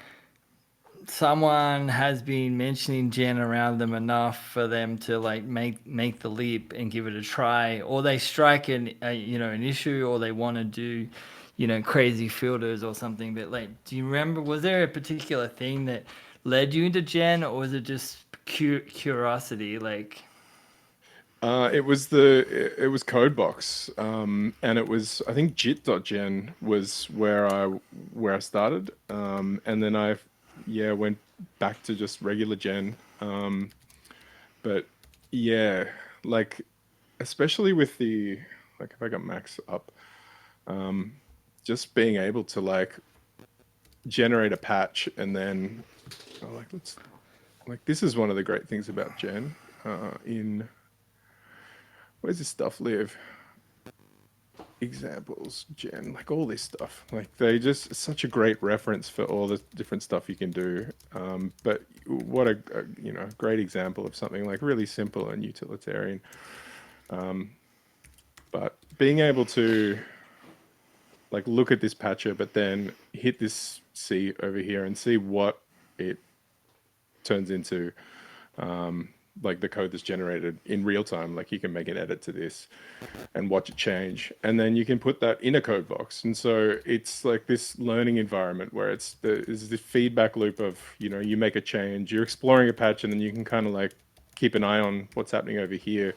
someone has been mentioning Gen around them enough for them to like make the leap and give it a try, or they strike an issue, or they want to do, crazy filters or something. But like, do you remember? Was there a particular thing that led you into Gen, or was it just curiosity? Like, It was Codebox, and it was I think Jit.gen was where I started, and then I yeah went back to just regular Gen, but yeah, like especially with the like if I got Max up, just being able to like generate a patch and then like let's like this is one of the great things about Gen. In where's this stuff live? Examples, Gen, like all this stuff. Like they just it's such a great reference for all the different stuff you can do. But what a great example of something like really simple and utilitarian. But being able to like look at this patcher, but then hit this C over here and see what it turns into, like the code that's generated in real time. Like you can make an edit to this and watch it change, and then you can put that in a code box. And so it's like this learning environment where is the feedback loop of you make a change, you're exploring a patch, and then you can kind of like keep an eye on what's happening over here.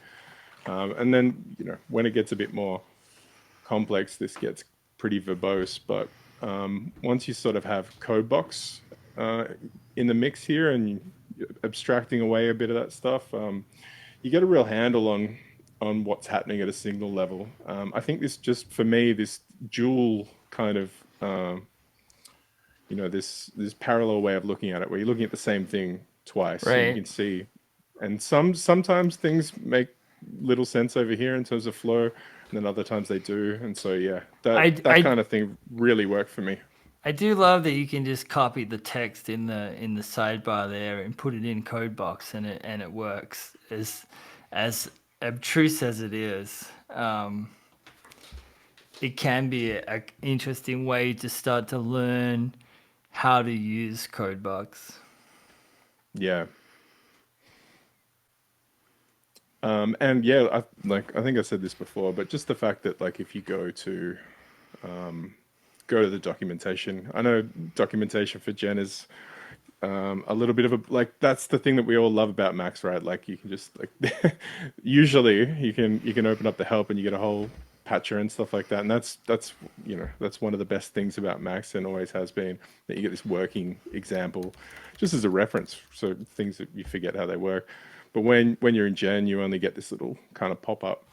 And then when it gets a bit more complex, this gets pretty verbose. But once you sort of have Codebox uh, in the mix here and abstracting away a bit of that stuff, you get a real handle on what's happening at a signal level. I think this just for me this dual kind of this parallel way of looking at it, where you're looking at the same thing twice, so you right? can see, and sometimes things make little sense over here in terms of flow, and then other times they do, and so yeah, that I that I kind of thing really worked for me. I do love that you can just copy the text in the sidebar there and put it in code box, and it works as obtruse as it is. It can be a interesting way to start to learn how to use Codebox. Yeah. And yeah, I think I said this before, but just the fact that like if you go to the documentation, I know documentation for Gen is a little bit of a like that's the thing that we all love about Max, right? Like you can just like usually you can open up the help and you get a whole patcher and stuff like that. And that's that's one of the best things about Max and always has been that you get this working example just as a reference. So things that you forget how they work. But when you're in Gen, you only get this little kind of pop up.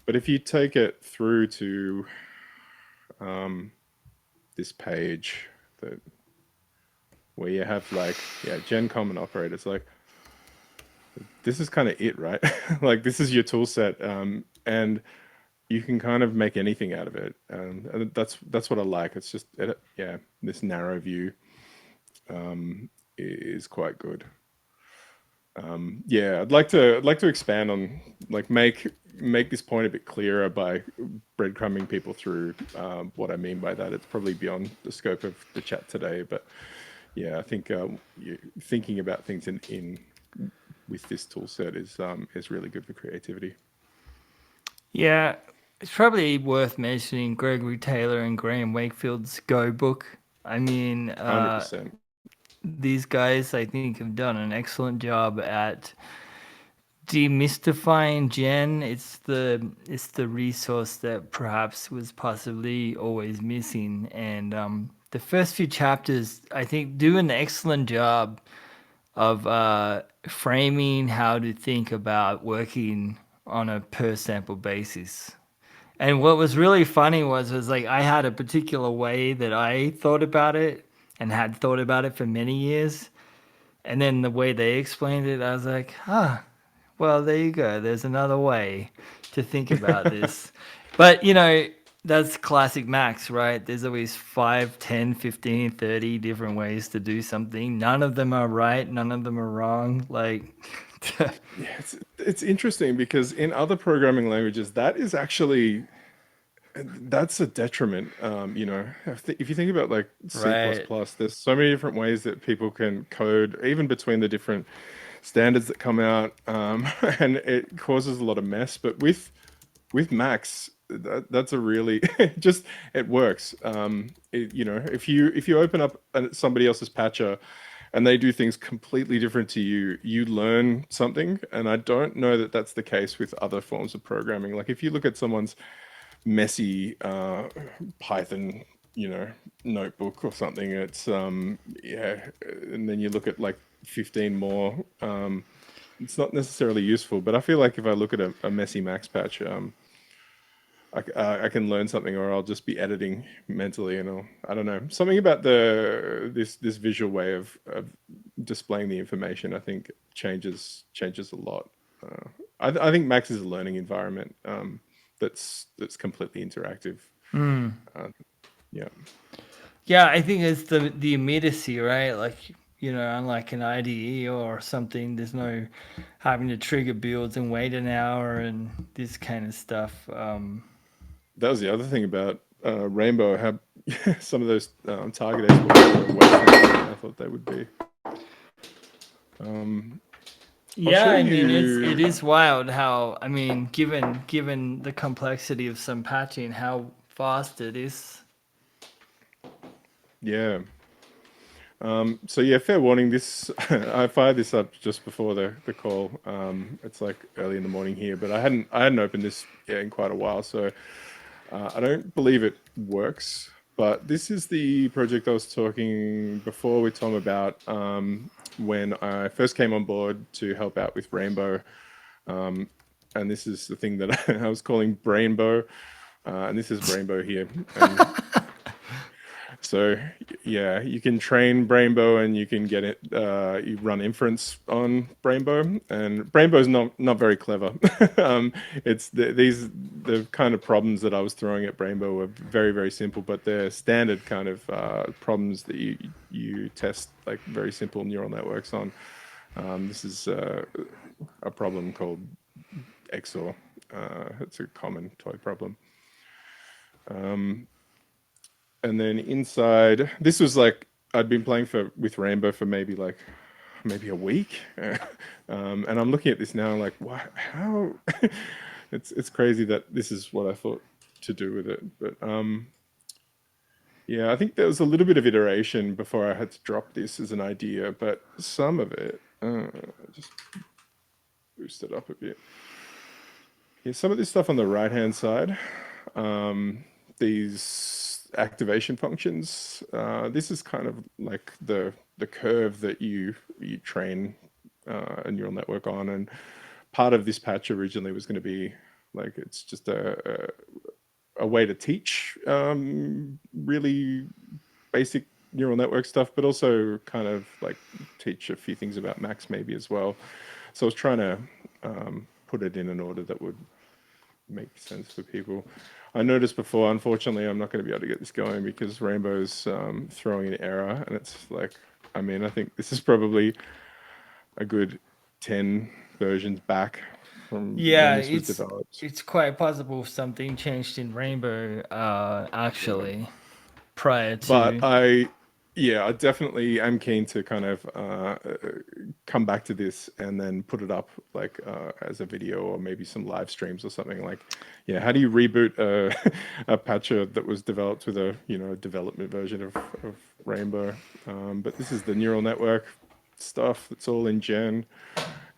But if you take it through to this page that where you have like Gen common operators, like this is kind of it, right? Like this is your tool set, and you can kind of make anything out of it, and that's what I like. It's just yeah, this narrow view is quite good. Yeah, I'd like to expand on like make this point a bit clearer by breadcrumbing people through what I mean by that. It's probably beyond the scope of the chat today, but yeah, I think thinking about things in with this tool set is really good for creativity. Yeah, it's probably worth mentioning Gregory Taylor and Graham Wakefield's Go book. I mean, 100%. these guys, I think, have done an excellent job at demystifying Gen. It's the resource that perhaps was possibly always missing, and the first few chapters, I think, do an excellent job of framing how to think about working on a per sample basis. And what was really funny was like I had a particular way that I thought about it and had thought about it for many years. And then the way they explained it, I was like, well, there you go. There's another way to think about this. But, that's classic Max, right? There's always 5, 10, 15, 30 different ways to do something. None of them are right. None of them are wrong. Like, Yeah, it's interesting because in other programming languages, that is actually that's a detriment. If you think about like C++, right. there's so many different ways that people can code, even between the different standards that come out, and it causes a lot of mess. But with Max, that's a really just it works. If you open up somebody else's patcher and they do things completely different to you, you learn something. And I don't know that that's the case with other forms of programming. Like if you look at someone's messy Python, you know, notebook or something. It's yeah, and then you look at like 15 more. It's not necessarily useful, but I feel like if I look at a messy Max patch, I can learn something, or I'll just be editing mentally, and I don't know, something about this visual way of displaying the information. I think changes a lot. I think Max is a learning environment that's completely interactive. Uh, yeah, Yeah, I think it's the immediacy, right? Like, unlike an IDE or something, there's no having to trigger builds and wait an hour and this kind of stuff. that was the other thing about Rainbow. How some of those target dates were further away from what I thought they would be. Um, I'll Yeah, show I mean it you. is wild how, I mean, given the complexity of some patching, how fast it is. Yeah. So yeah, fair warning. This I fired this up just before the call. It's like early in the morning here, but I hadn't opened this in quite a while, so I don't believe it works. But this is the project I was talking before with Tom about when I first came on board to help out with Rainbow, and this is the thing that I was calling Brainbow, and this is Brainbow here, and so yeah, you can train Brainbow and you can get it. You run inference on Brainbow, and Brainbow's not very clever. It's the kind of problems that I was throwing at Brainbow were very very simple, but they're standard kind of problems that you test like very simple neural networks on. This is a problem called XOR. It's a common toy problem. And then inside, this was like I'd been playing for with Rainbow for maybe a week, and I'm looking at this now, like, what? How? It's crazy that this is what I thought to do with it, but Yeah, I think there was a little bit of iteration before I had to drop this as an idea, but some of it, just boost it up a bit. Yeah, some of this stuff on the right-hand side, um, these activation functions, this is kind of like the curve that you train a neural network on, and part of this patch originally was going to be like it's just a way to teach really basic neural network stuff, but also kind of like teach a few things about Max maybe as well. So I was trying to put it in an order that would make sense for people. I noticed before, unfortunately, I'm not going to be able to get this going because Rainbow's throwing an error, and it's like, I mean, I think this is probably a good 10 versions back from when Yeah, this was developed. it's quite possible something changed in Rainbow Yeah. actually prior But to. yeah, I definitely am keen to kind of come back to this and then put it up like as a video or maybe some live streams or something. Like, yeah, how do you reboot a patcher that was developed with a development version of Rainbow? But this is the neural network stuff. It's all in Gen,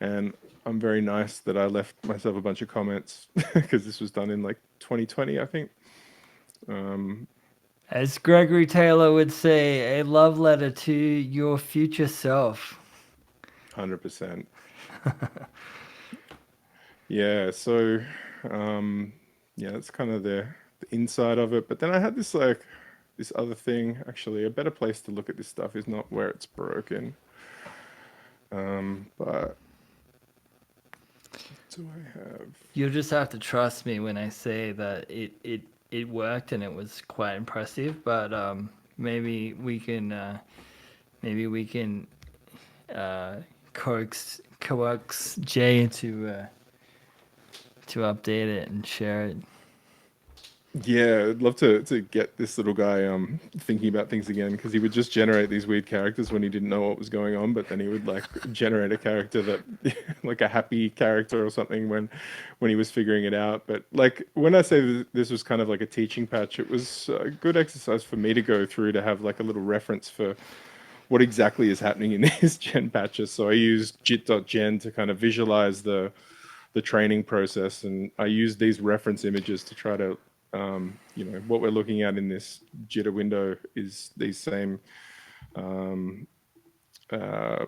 and I'm very nice that I left myself a bunch of comments because this was done in like 2020, I think. Um, As Gregory Taylor would say, a love letter to your future self. 100%. Yeah, so um yeah, that's kind of the inside of it. But then I had this like this other thing, actually, a better place to look at this stuff is not where it's broken. But what do I have? You'll just have to trust me when I say that it worked and it was quite impressive. But maybe we can uh, coax Jay to update it and share it. Yeah, I'd love to get this little guy thinking about things again because he would just generate these weird characters when he didn't know what was going on, but then he would like generate a character that like a happy character or something when he was figuring it out. But like when I say this was kind of like a teaching patch, it was a good exercise for me to go through to have like a little reference for what exactly is happening in these gen patches. So I used jit.gen to kind of visualize the training process, and I used these reference images to try to what we're looking at in this jitter window is these same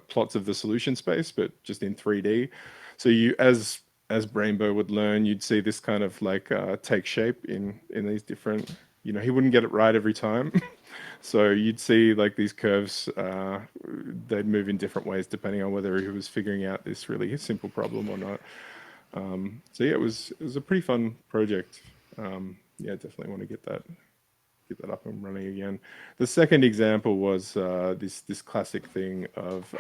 plots of the solution space, but just in 3D. So you, as Brainbow would learn, you'd see this kind of like take shape in these different. He wouldn't get it right every time, so you'd see like these curves. They'd move in different ways depending on whether he was figuring out this really simple problem or not. So yeah, it was a pretty fun project. Yeah, definitely want to get that up and running again. The second example was this classic thing of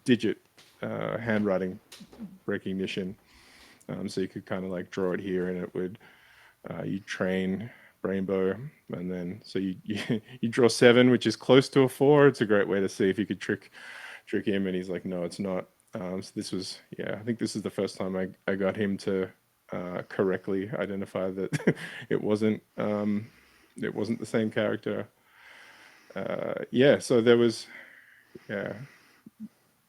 digit handwriting recognition. So you could kind of like draw it here, and it would you train Brainbow, and then so you draw 7, which is close to a 4. It's a great way to see if you could trick him, and he's like, no, it's not. So this was, yeah, I think this is the first time I got him to correctly identify that it wasn't the same character. Yeah, so there was, yeah,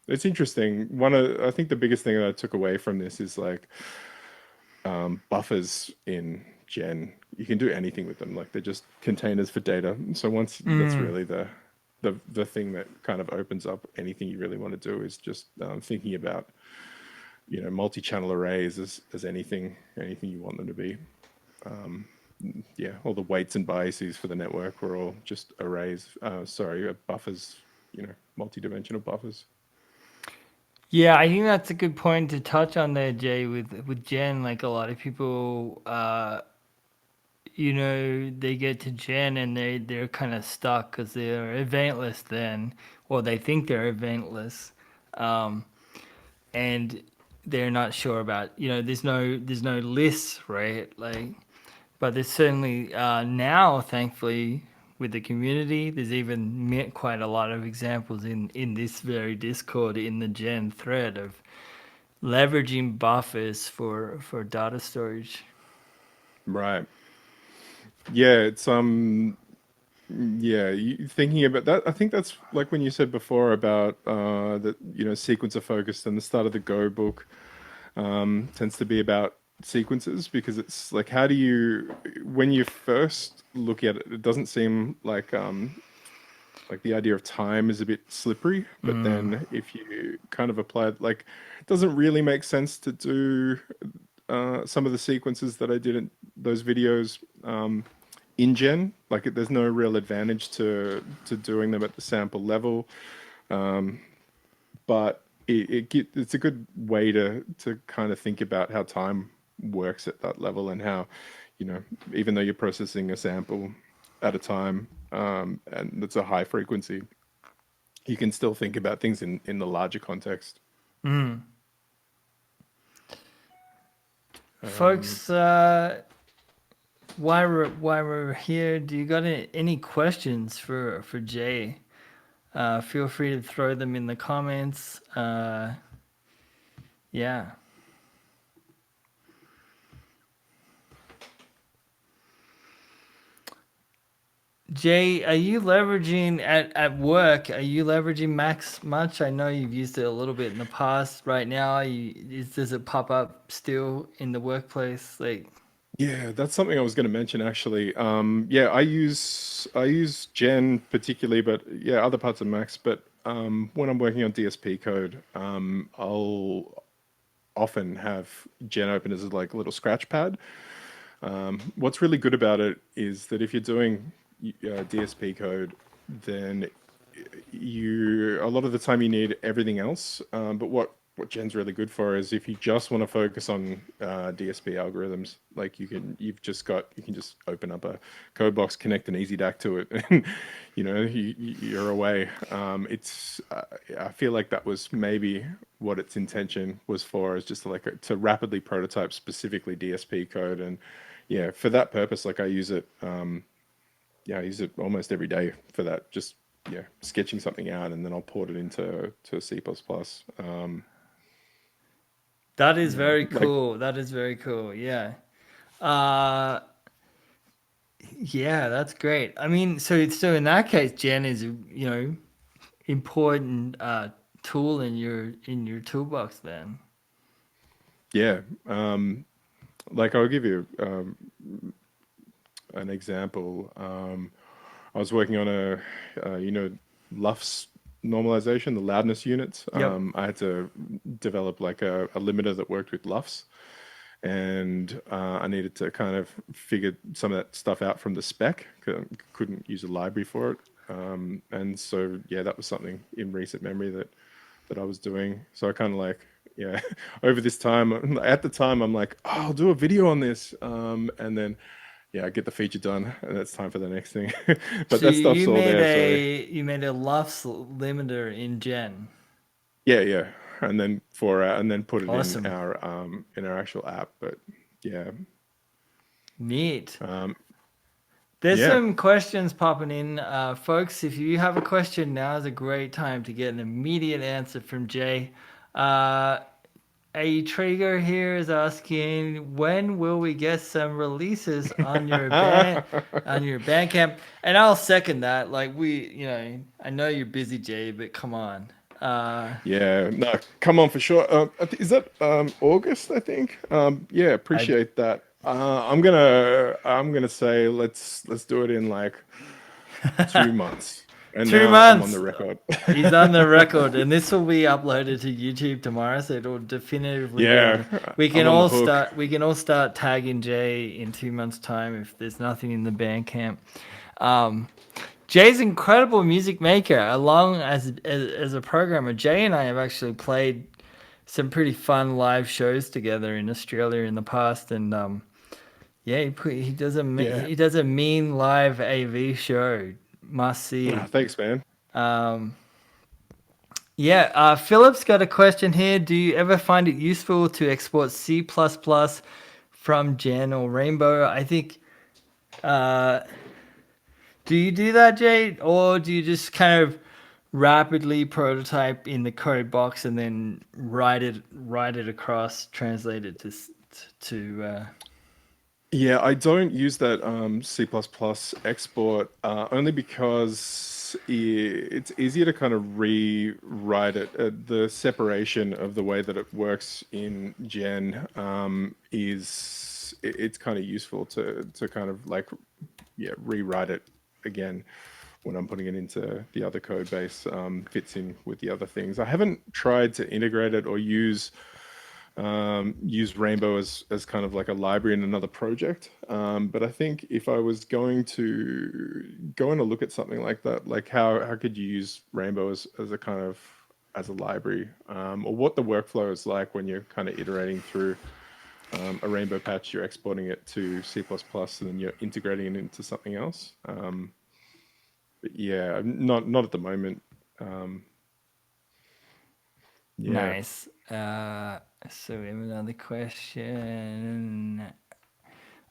it's interesting. I think the biggest thing that I took away from this is like buffers in Gen. You can do anything with them. Like they're just containers for data. So once that's Mm. really the thing that kind of opens up anything you really want to do is just thinking about multi-channel arrays as anything you want them to be. Yeah, all the weights and biases for the network were all just arrays. Sorry, buffers. Multi-dimensional buffers. Yeah, I think that's a good point to touch on there, Jay. With Jen, like a lot of people, they get to Jen and they're kind of stuck because they're eventless then, or they think they're eventless, um, and they're not sure about. There's no lists, right? Like, but there's certainly now, thankfully, with the community, there's even quite a lot of examples in this very Discord in the Gen thread of leveraging buffers for data storage. Right. Yeah, it's Yeah, thinking about that, I think that's like when you said before about that, sequencer focused, and the start of the Go book tends to be about sequences because it's like, how do you, when you first look at it, it doesn't seem like the idea of time is a bit slippery, but Mm, then if you kind of apply it, like, it doesn't really make sense to do some of the sequences that I did in those videos in Gen. Like, there's no real advantage to doing them at the sample level, but it's a good way to kind of think about how time works at that level, and how, even though you're processing a sample at a time, and it's a high frequency, you can still think about things in the larger context. mm. Um, Folks, why we're here? Do you got any questions for Jay? Feel free to throw them in the comments. Yeah. Jay, are you leveraging at work? Are you leveraging Max much? I know you've used it a little bit in the past. Right now, does it pop up still in the workplace? Like, Yeah, that's something I was going to mention actually. Yeah, I use Gen particularly, but yeah, other parts of Max. But when I'm working on DSP code, I'll often have Gen open as like a little scratch pad. What's really good about it is that if you're doing DSP code, then a lot of the time you need everything else. But what Gen's really good for is if you just want to focus on DSP algorithms, like you can just open up a code box, connect an easy DAC to it, and you're away. I feel like that was maybe what its intention was for, is just like to rapidly prototype specifically DSP code. And yeah, for that purpose, like I use it. Yeah, I use it almost every day for that. Just, yeah, sketching something out, and then I'll port it into C++. that is Yeah, very like, cool. That is very cool. Yeah. Uh, yeah, that's great. I mean, so in that case, Jen is important tool in your toolbox then. yeah. Like I'll give you an example. I was working on LUFS normalization, the loudness units. Yep. I had to develop like a limiter that worked with LUFS, and I needed to kind of figure some of that stuff out from the spec. Couldn't use a library for it, and so yeah, that was something in recent memory that I was doing. So I kind of like, yeah, over this time, at the time, I'm like, oh, I'll do a video on this, and then yeah, I get the feature done, and it's time for the next thing. But So that stuff's all there, so you made a LUFS limiter in Gen. yeah, yeah, and then and then put it Awesome. in our actual app. But yeah, Neat. um, There's yeah. some questions popping in. Folks, if you have a question, now is a great time to get an immediate answer from Jay. Uh, a Traeger here is asking, when will we get some releases on your Bandcamp? And I'll second that. Like I know you're busy, Jay, but come on. Uh, Yeah, no, come on for sure. Is that August? I think. Yeah, I appreciate that. I'm gonna say let's do it in like 2 months. And Two now I'm on the months. record. He's on the record, and this will be uploaded to YouTube tomorrow, so it'll definitively be on Yeah, the. We can I'm on the all hook. start. We can all start tagging Jay in 2 months' time if there's nothing in the Bandcamp. Um, Jay's an incredible music maker, along as a programmer. Jay and I have actually played some pretty fun live shows together in Australia in the past, and yeah, Yeah. he does a mean live AV show. Must Ah, see. thanks, man. Um, Yeah, Philip's got a question here. Do you ever find it useful to export C++ from Gen or Rainbow? I think, uh, do you do that, Jade? Or do you just kind of rapidly prototype in the code box and then write it across, translate it to Yeah, I don't use that C++ export only because it's easier to kind of rewrite it. The separation of the way that it works in Gen it's kind of useful to kind of like yeah rewrite it again when I'm putting it into the other code base. Fits in with the other things. I haven't tried to integrate it or use Rainbow as kind of like a library in another project. But I think if I was going to look at something like that, like how could you use Rainbow as a kind of as a library, or what the workflow is like when you're kind of iterating through a Rainbow patch, you're exporting it to C++ and then you're integrating it into something else. But yeah, not at the moment. Um, yeah. Nice. So we have another question.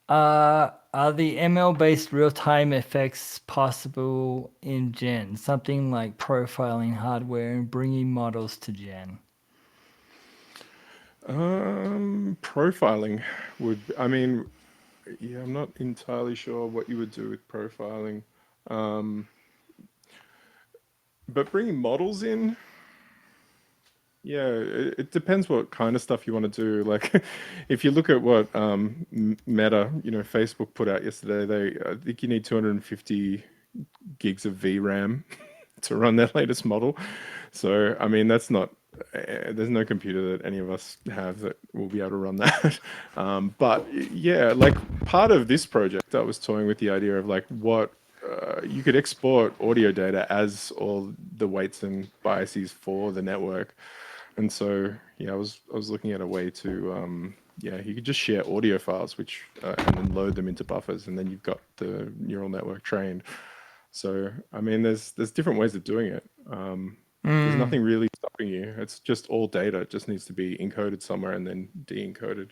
Are the ML based real time effects possible in Gen? Something like profiling hardware and bringing models to Gen. Profiling I mean, yeah, I'm not entirely sure what you would do with profiling. Um, but bringing models in, yeah, it depends what kind of stuff you want to do. Like, if you look at what Meta, Facebook put out yesterday, I think you need 250 gigs of VRAM to run their latest model. So, I mean, that's not, there's no computer that any of us have that will be able to run that. But yeah, like part of this project, I was toying with the idea of like what you could export audio data as all the weights and biases for the network. And so, yeah, I was looking at a way to, yeah, you could just share audio files, which and then load them into buffers, and then you've got the neural network trained. So, I mean, there's different ways of doing it. There's Mm. nothing really stopping you. It's just all data. It just needs to be encoded somewhere and then de-encoded.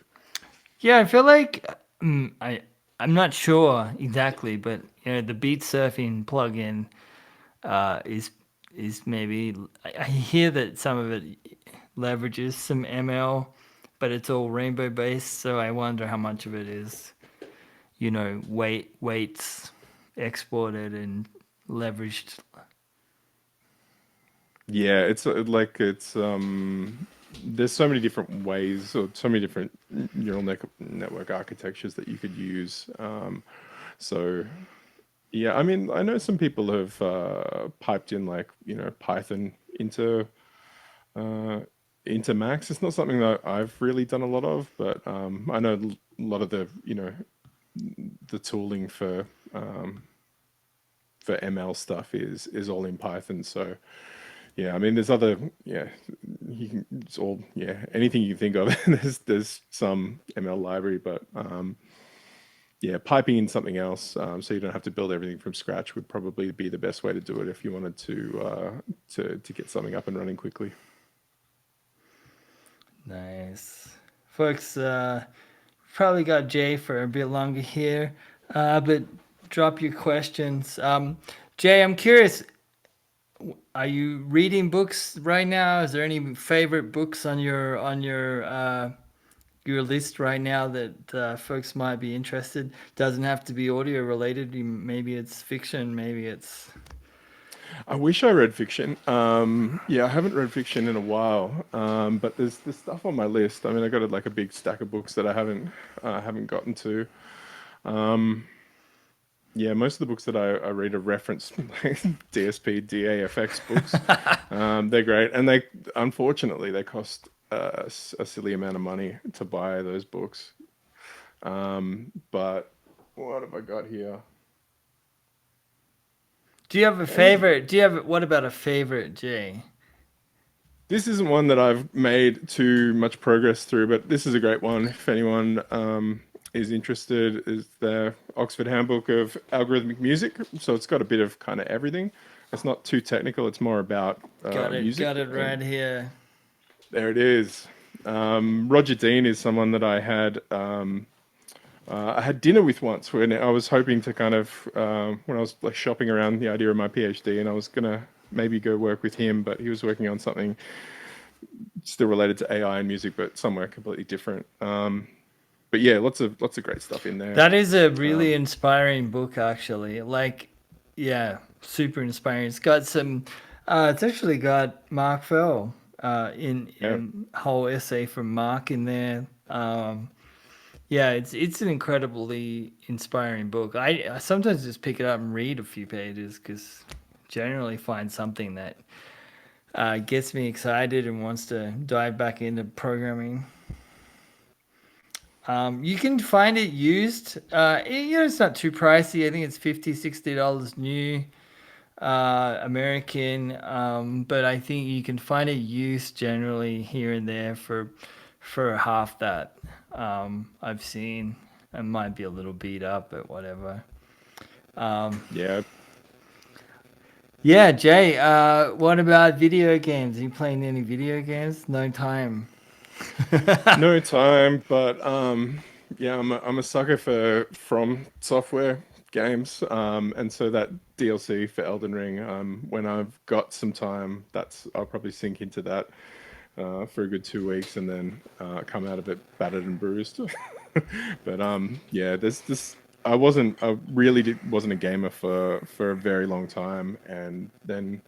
Yeah, I feel like I'm not sure exactly, but the beat surfing plugin is maybe I hear that some of it leverages some ML, but it's all rainbow based. So I wonder how much of it is weights exported and leveraged. Yeah, it's like there's so many different ways or so many different network architectures that you could use. So yeah, I mean, I know some people have piped in like, Python uh, into Max. It's not something that I've really done a lot of, but I know a lot of the tooling for ML stuff is all in Python. So yeah, I mean, there's other yeah, it's all yeah, anything you can think of. There's some ML library, but yeah, piping in something else so you don't have to build everything from scratch would probably be the best way to do it if you wanted to get something up and running quickly. Nice, folks. Probably got Jay for a bit longer here, but drop your questions. Jay, I'm curious. Are you reading books right now? Is there any favorite books on your list right now that folks might be interested? Doesn't have to be audio related. Maybe it's fiction. Maybe it's I wish I read fiction. Yeah, I haven't read fiction in a while, but there's stuff on my list. I mean, I got like a big stack of books that I haven't gotten to. Yeah, most of the books that I read are reference like DSP, DAFX books. They're great, and they unfortunately they cost a silly amount of money to buy those books. But what have I got here? Do you have a Any favorite? What about a favorite, Jay? This isn't one that I've made too much progress through, but this is a great one. If anyone is interested, is the Oxford Handbook of Algorithmic Music. So it's got a bit of kind of everything. It's not too technical. It's more about music. Got it right And here. there it is. Roger Dean is someone that I had dinner with once when I was hoping to kind of when I was like shopping around the idea of my PhD, and I was gonna maybe go work with him, but he was working on something still related to AI and music, but somewhere completely different. but yeah, lots of great stuff in there. That is a really Um, inspiring book, actually. Like, yeah, super inspiring. It's got some. It's actually got Mark Fell yeah, in whole essay from Mark in there. Yeah, it's an incredibly inspiring book. I sometimes just pick it up and read a few pages because generally find something that gets me excited and wants to dive back into programming. You can find it used. It's not too pricey. I think it's $50, $60 new American. But I think you can find it used generally here and there for half that. I've seen. It might be a little beat up, but whatever. yeah. Yeah, Jay. What about video games? Are you playing any video games? No time. No time, but yeah, I'm a sucker for From Software games, and so that DLC for Elden Ring, when I've got some time, that's I'll probably sink into that for a good 2 weeks, and then come out of it battered and bruised. But yeah, there's this. I really wasn't a gamer for a very long time, and then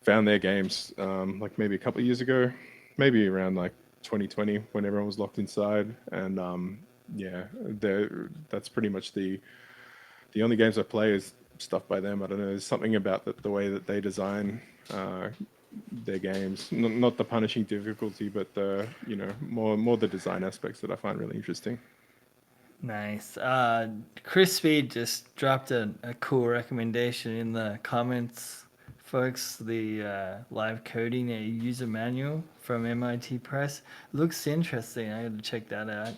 found their games like maybe a couple of years ago, maybe around like 2020 when everyone was locked inside, and yeah, that's pretty much the only games I play is stuff by them. I don't know. There's something about the way that they design uh, their games, not the punishing difficulty, but the more the design aspects that I find really interesting. Nice. Chris Speed just dropped a cool recommendation in the comments, folks. The live coding a user manual from MIT Press looks interesting. I got to check that out.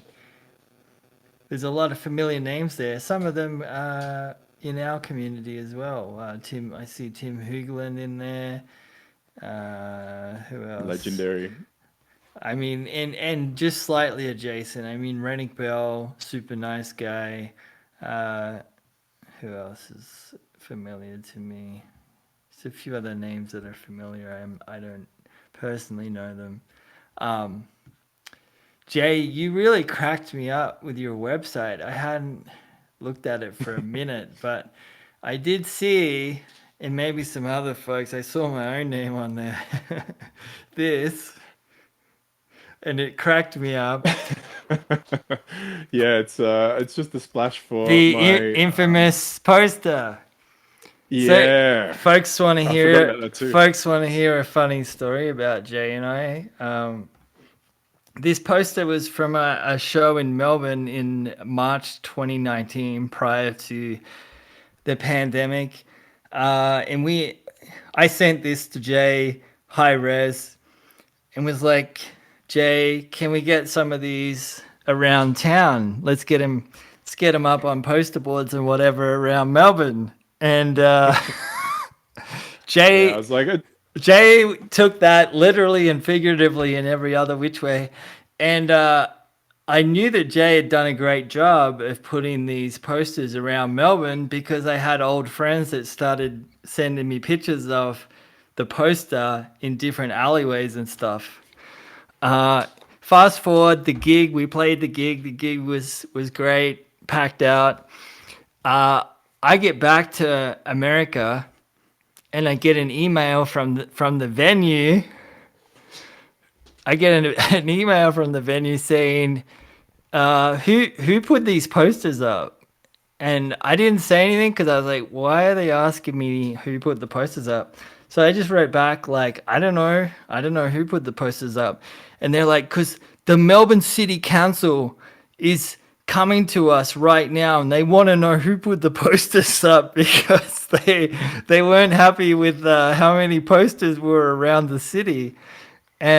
There's a lot of familiar names there. Some of them in our community as well. I see Tim Hoogland in there. Who else? Legendary. I mean, and just slightly adjacent. I mean, Rennick Bell, super nice guy. Uh, who else is familiar to me? There's a few other names that are familiar. I don't personally know them. Um, Jay, you really cracked me up with your website. I hadn't looked at it for a minute, but I did see, and maybe some other folks, I saw my own name on there. This, and it cracked me up. Yeah, it's just a splash for The my infamous poster. So, yeah. folks want to I forgot hear about that too. folks want to hear a funny story about Jay and I. This poster was from a show in Melbourne in March 2019, prior to the pandemic, I sent this to Jay high res and was like, Jay, can we get some of these around town? Let's get them up on poster boards and whatever around Melbourne. And Yeah, I Jay was like, Jay took that literally and figuratively in every other which way. And I knew that Jay had done a great job of putting these posters around Melbourne because I had old friends that started sending me pictures of the poster in different alleyways and stuff. Uh, Fast forward the gig, we played the gig. The gig was great, packed out. Uh, I get back to America and I get an email from the venue. I get an email from the venue saying, who put these posters up?" And I didn't say anything because I was like, "Why are they asking me who put the posters up?" So I just wrote back like, I don't know who put the posters up." And they're like, "Because the Melbourne City Council is coming to us right now and they want to know who put the posters up because they weren't happy with how many posters were around the city."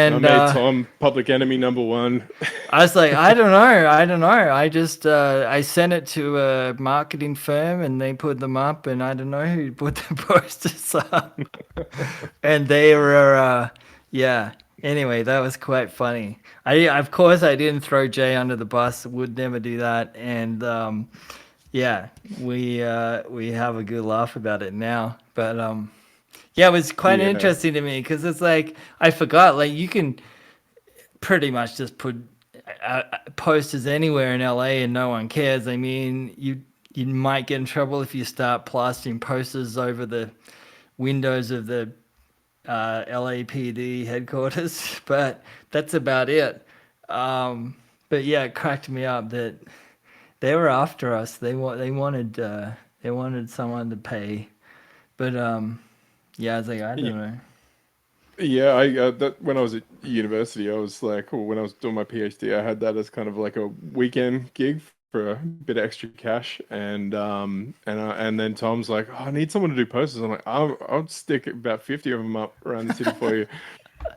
my And mate Tom, public enemy number one. I was like, I don't know. I just I sent it to a marketing firm and they put them up, and I don't know who put the posters up. And they were, yeah. Anyway, that was quite funny. Of course, I didn't throw Jay under the bus. Would never do that. And yeah, we have a good laugh about it now. But yeah, it was quite Yeah, interesting to me because it's like I forgot. Like you can pretty much just put posters anywhere in LA and no one cares. I mean, you might get in trouble if you start plastering posters over the windows of the LAPD headquarters, but that's about it. Um, but yeah, it cracked me up that they were after us. They wanted someone to pay, but yeah, I was like, I don't know. Yeah, I that when I was at university, I was like, or when I was doing my PhD, I had that as kind of like a weekend gig for a bit of extra cash, and then Tom's like, oh, I need someone to do posters. I'm like, I'll stick about 50 of them up around the city for you,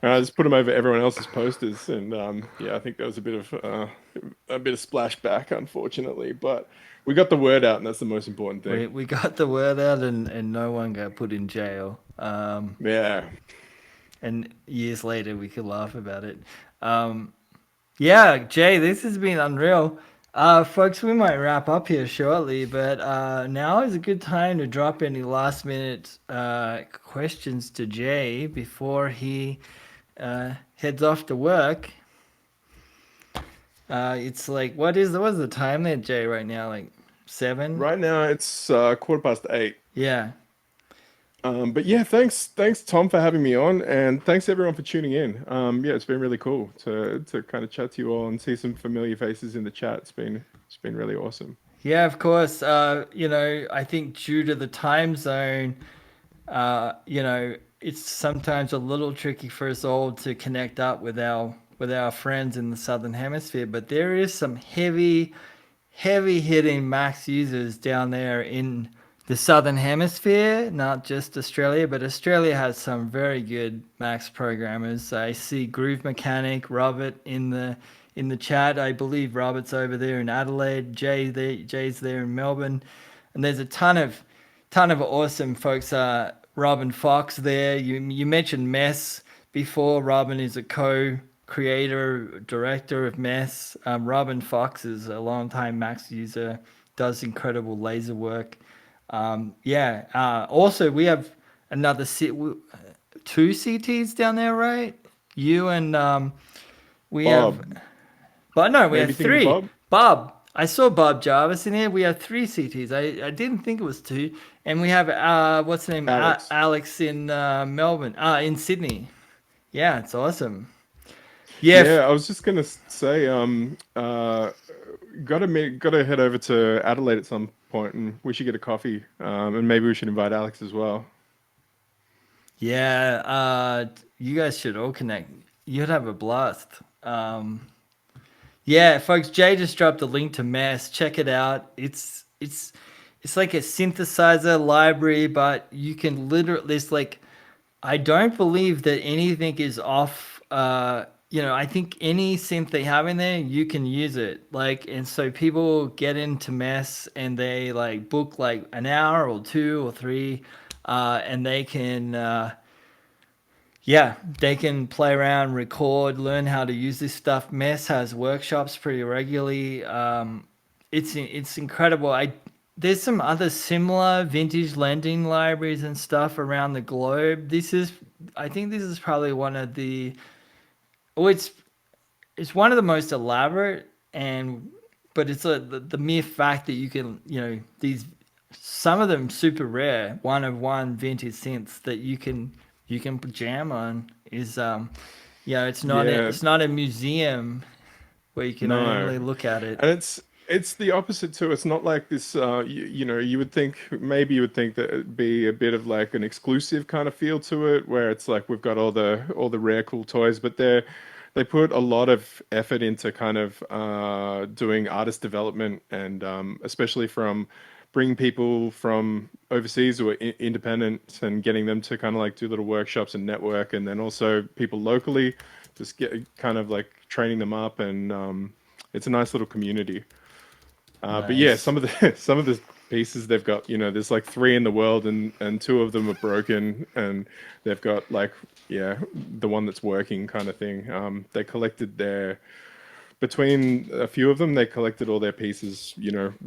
and I just put them over everyone else's posters, and yeah, I think there was a bit of splashback, unfortunately, but we got the word out, and that's the most important thing. We got the word out, and no one got put in jail. Yeah. And years later, we could laugh about it. Um, Yeah, Jay, this has been unreal. Folks, we might wrap up here shortly, but now is a good time to drop any last minute questions to Jay before he heads off to work. It's like, what's the time there, Jay, right now? Like 7? Right now it's 8:15. Yeah. But yeah, thanks Tom for having me on, and thanks everyone for tuning in. Yeah, it's been really cool to kind of chat to you all and see some familiar faces in the chat. It's been really awesome. Yeah, of course. I think due to the time zone, it's sometimes a little tricky for us all to connect up with our friends in the southern hemisphere. But there is some heavy hitting Max users down there in the southern hemisphere, not just Australia, but Australia has some very good Max programmers. I see Groove Mechanic, Robert in the chat. I believe Robert's over there in Adelaide. Jay's there in Melbourne, and there's a ton of awesome folks. Robin Fox there. You mentioned Mess before. Robin is a co-creator director of Mess. Robin Fox is a long-time Max user. Does incredible laser work. Yeah. Also, we have another two CTs down there, right? You and we have Bob, but no, we maybe have thinking of three. Bob? Bob. I saw Bob Jarvis in here. We have three CTs. I didn't think it was two. And we have what's the name? Alex. Alex in Melbourne. In Sydney. Yeah, it's awesome. Yeah, Yeah, I was just gonna say, gotta head over to Adelaide at some point, and we should get a coffee, and maybe we should invite Alex as well. yeah. You guys should all connect. You'd have a blast. Um, Yeah, folks, Jay just dropped a link to Mass. Check it out. It's like a synthesizer library, but you can literally there's like I don't believe that anything is off. I think any synth they have in there, you can use it. Like, and so people get into Mass and they like book like an hour or two or three, and they can. Yeah, they can play around, record, learn how to use this stuff. Mess has workshops pretty regularly. It's incredible. I There's some other similar vintage lending libraries and stuff around the globe. I think this is probably one of the oh it's one of the most elaborate and but it's the mere fact that you can these some of them super rare one of one vintage synths that you can jam on is Yeah, it's not a museum where you can no. only look at it. And it's the opposite too. It's not like this. You would think maybe you would think that it'd be a bit of like an exclusive kind of feel to it, where it's like we've got all the rare cool toys, but they put a lot of effort into kind of doing artist development, and especially from bringing people from overseas who are independent and getting them to kind of like do little workshops and network, and then also people locally just get kind of like training them up, and it's a nice little community. But yeah, Nice. some of the some of the pieces they've got, there's like three in the world, and two of them are broken, and they've got like, yeah, the one that's working kind of thing. They collected their between a few of them, they collected all their pieces,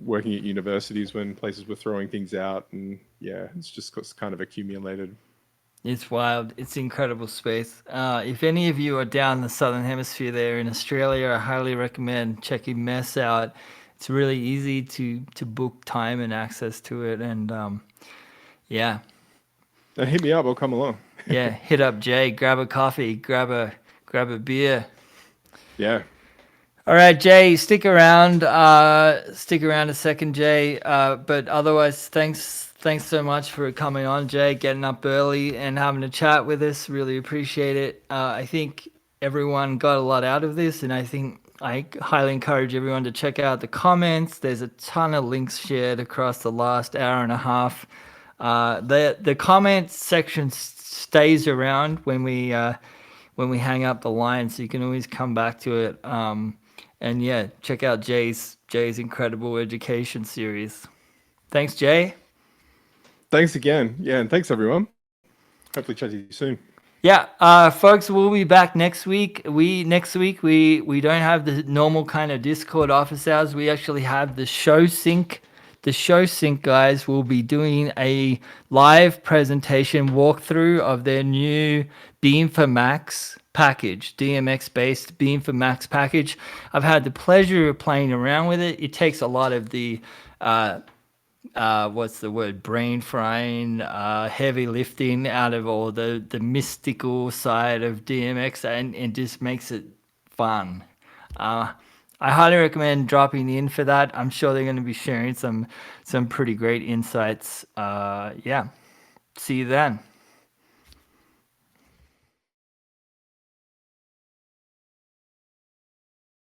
working at universities when places were throwing things out, and yeah, it's just kind of accumulated. It's wild. It's incredible space. If any of you are down the southern hemisphere there in Australia, I highly recommend checking Mess out. It's really easy to book time and access to it, and yeah, Now hit me up. I'll come along. yeah. Hit up Jay, grab a coffee, grab a beer. Yeah. All right, Jay, stick around. Stick around a second, Jay. But otherwise, thanks so much for coming on, Jay. Getting up early and having a chat with us. Really appreciate it. I think everyone got a lot out of this, and I think I highly encourage everyone to check out the comments. There's a ton of links shared across the last hour and a half. The comments section stays around when we hang up the line, so you can always come back to it. And yeah, check out Jay's incredible education series. Thanks, Jay. Thanks again. Yeah, and thanks everyone. Hopefully chat to you soon. Yeah, folks, we'll be back next week. We don't have the normal kind of Discord office hours. We actually have the show sync. The show sync guys will be doing a live presentation walkthrough of their new Beam for Max package, DMX based Beam for Max package. I've had the pleasure of playing around with it. It takes a lot of the what's the word, brain frying, heavy lifting out of all the mystical side of DMX, and just makes it fun. I highly recommend dropping in for that. I'm sure they're going to be sharing some pretty great insights. Yeah, see you then.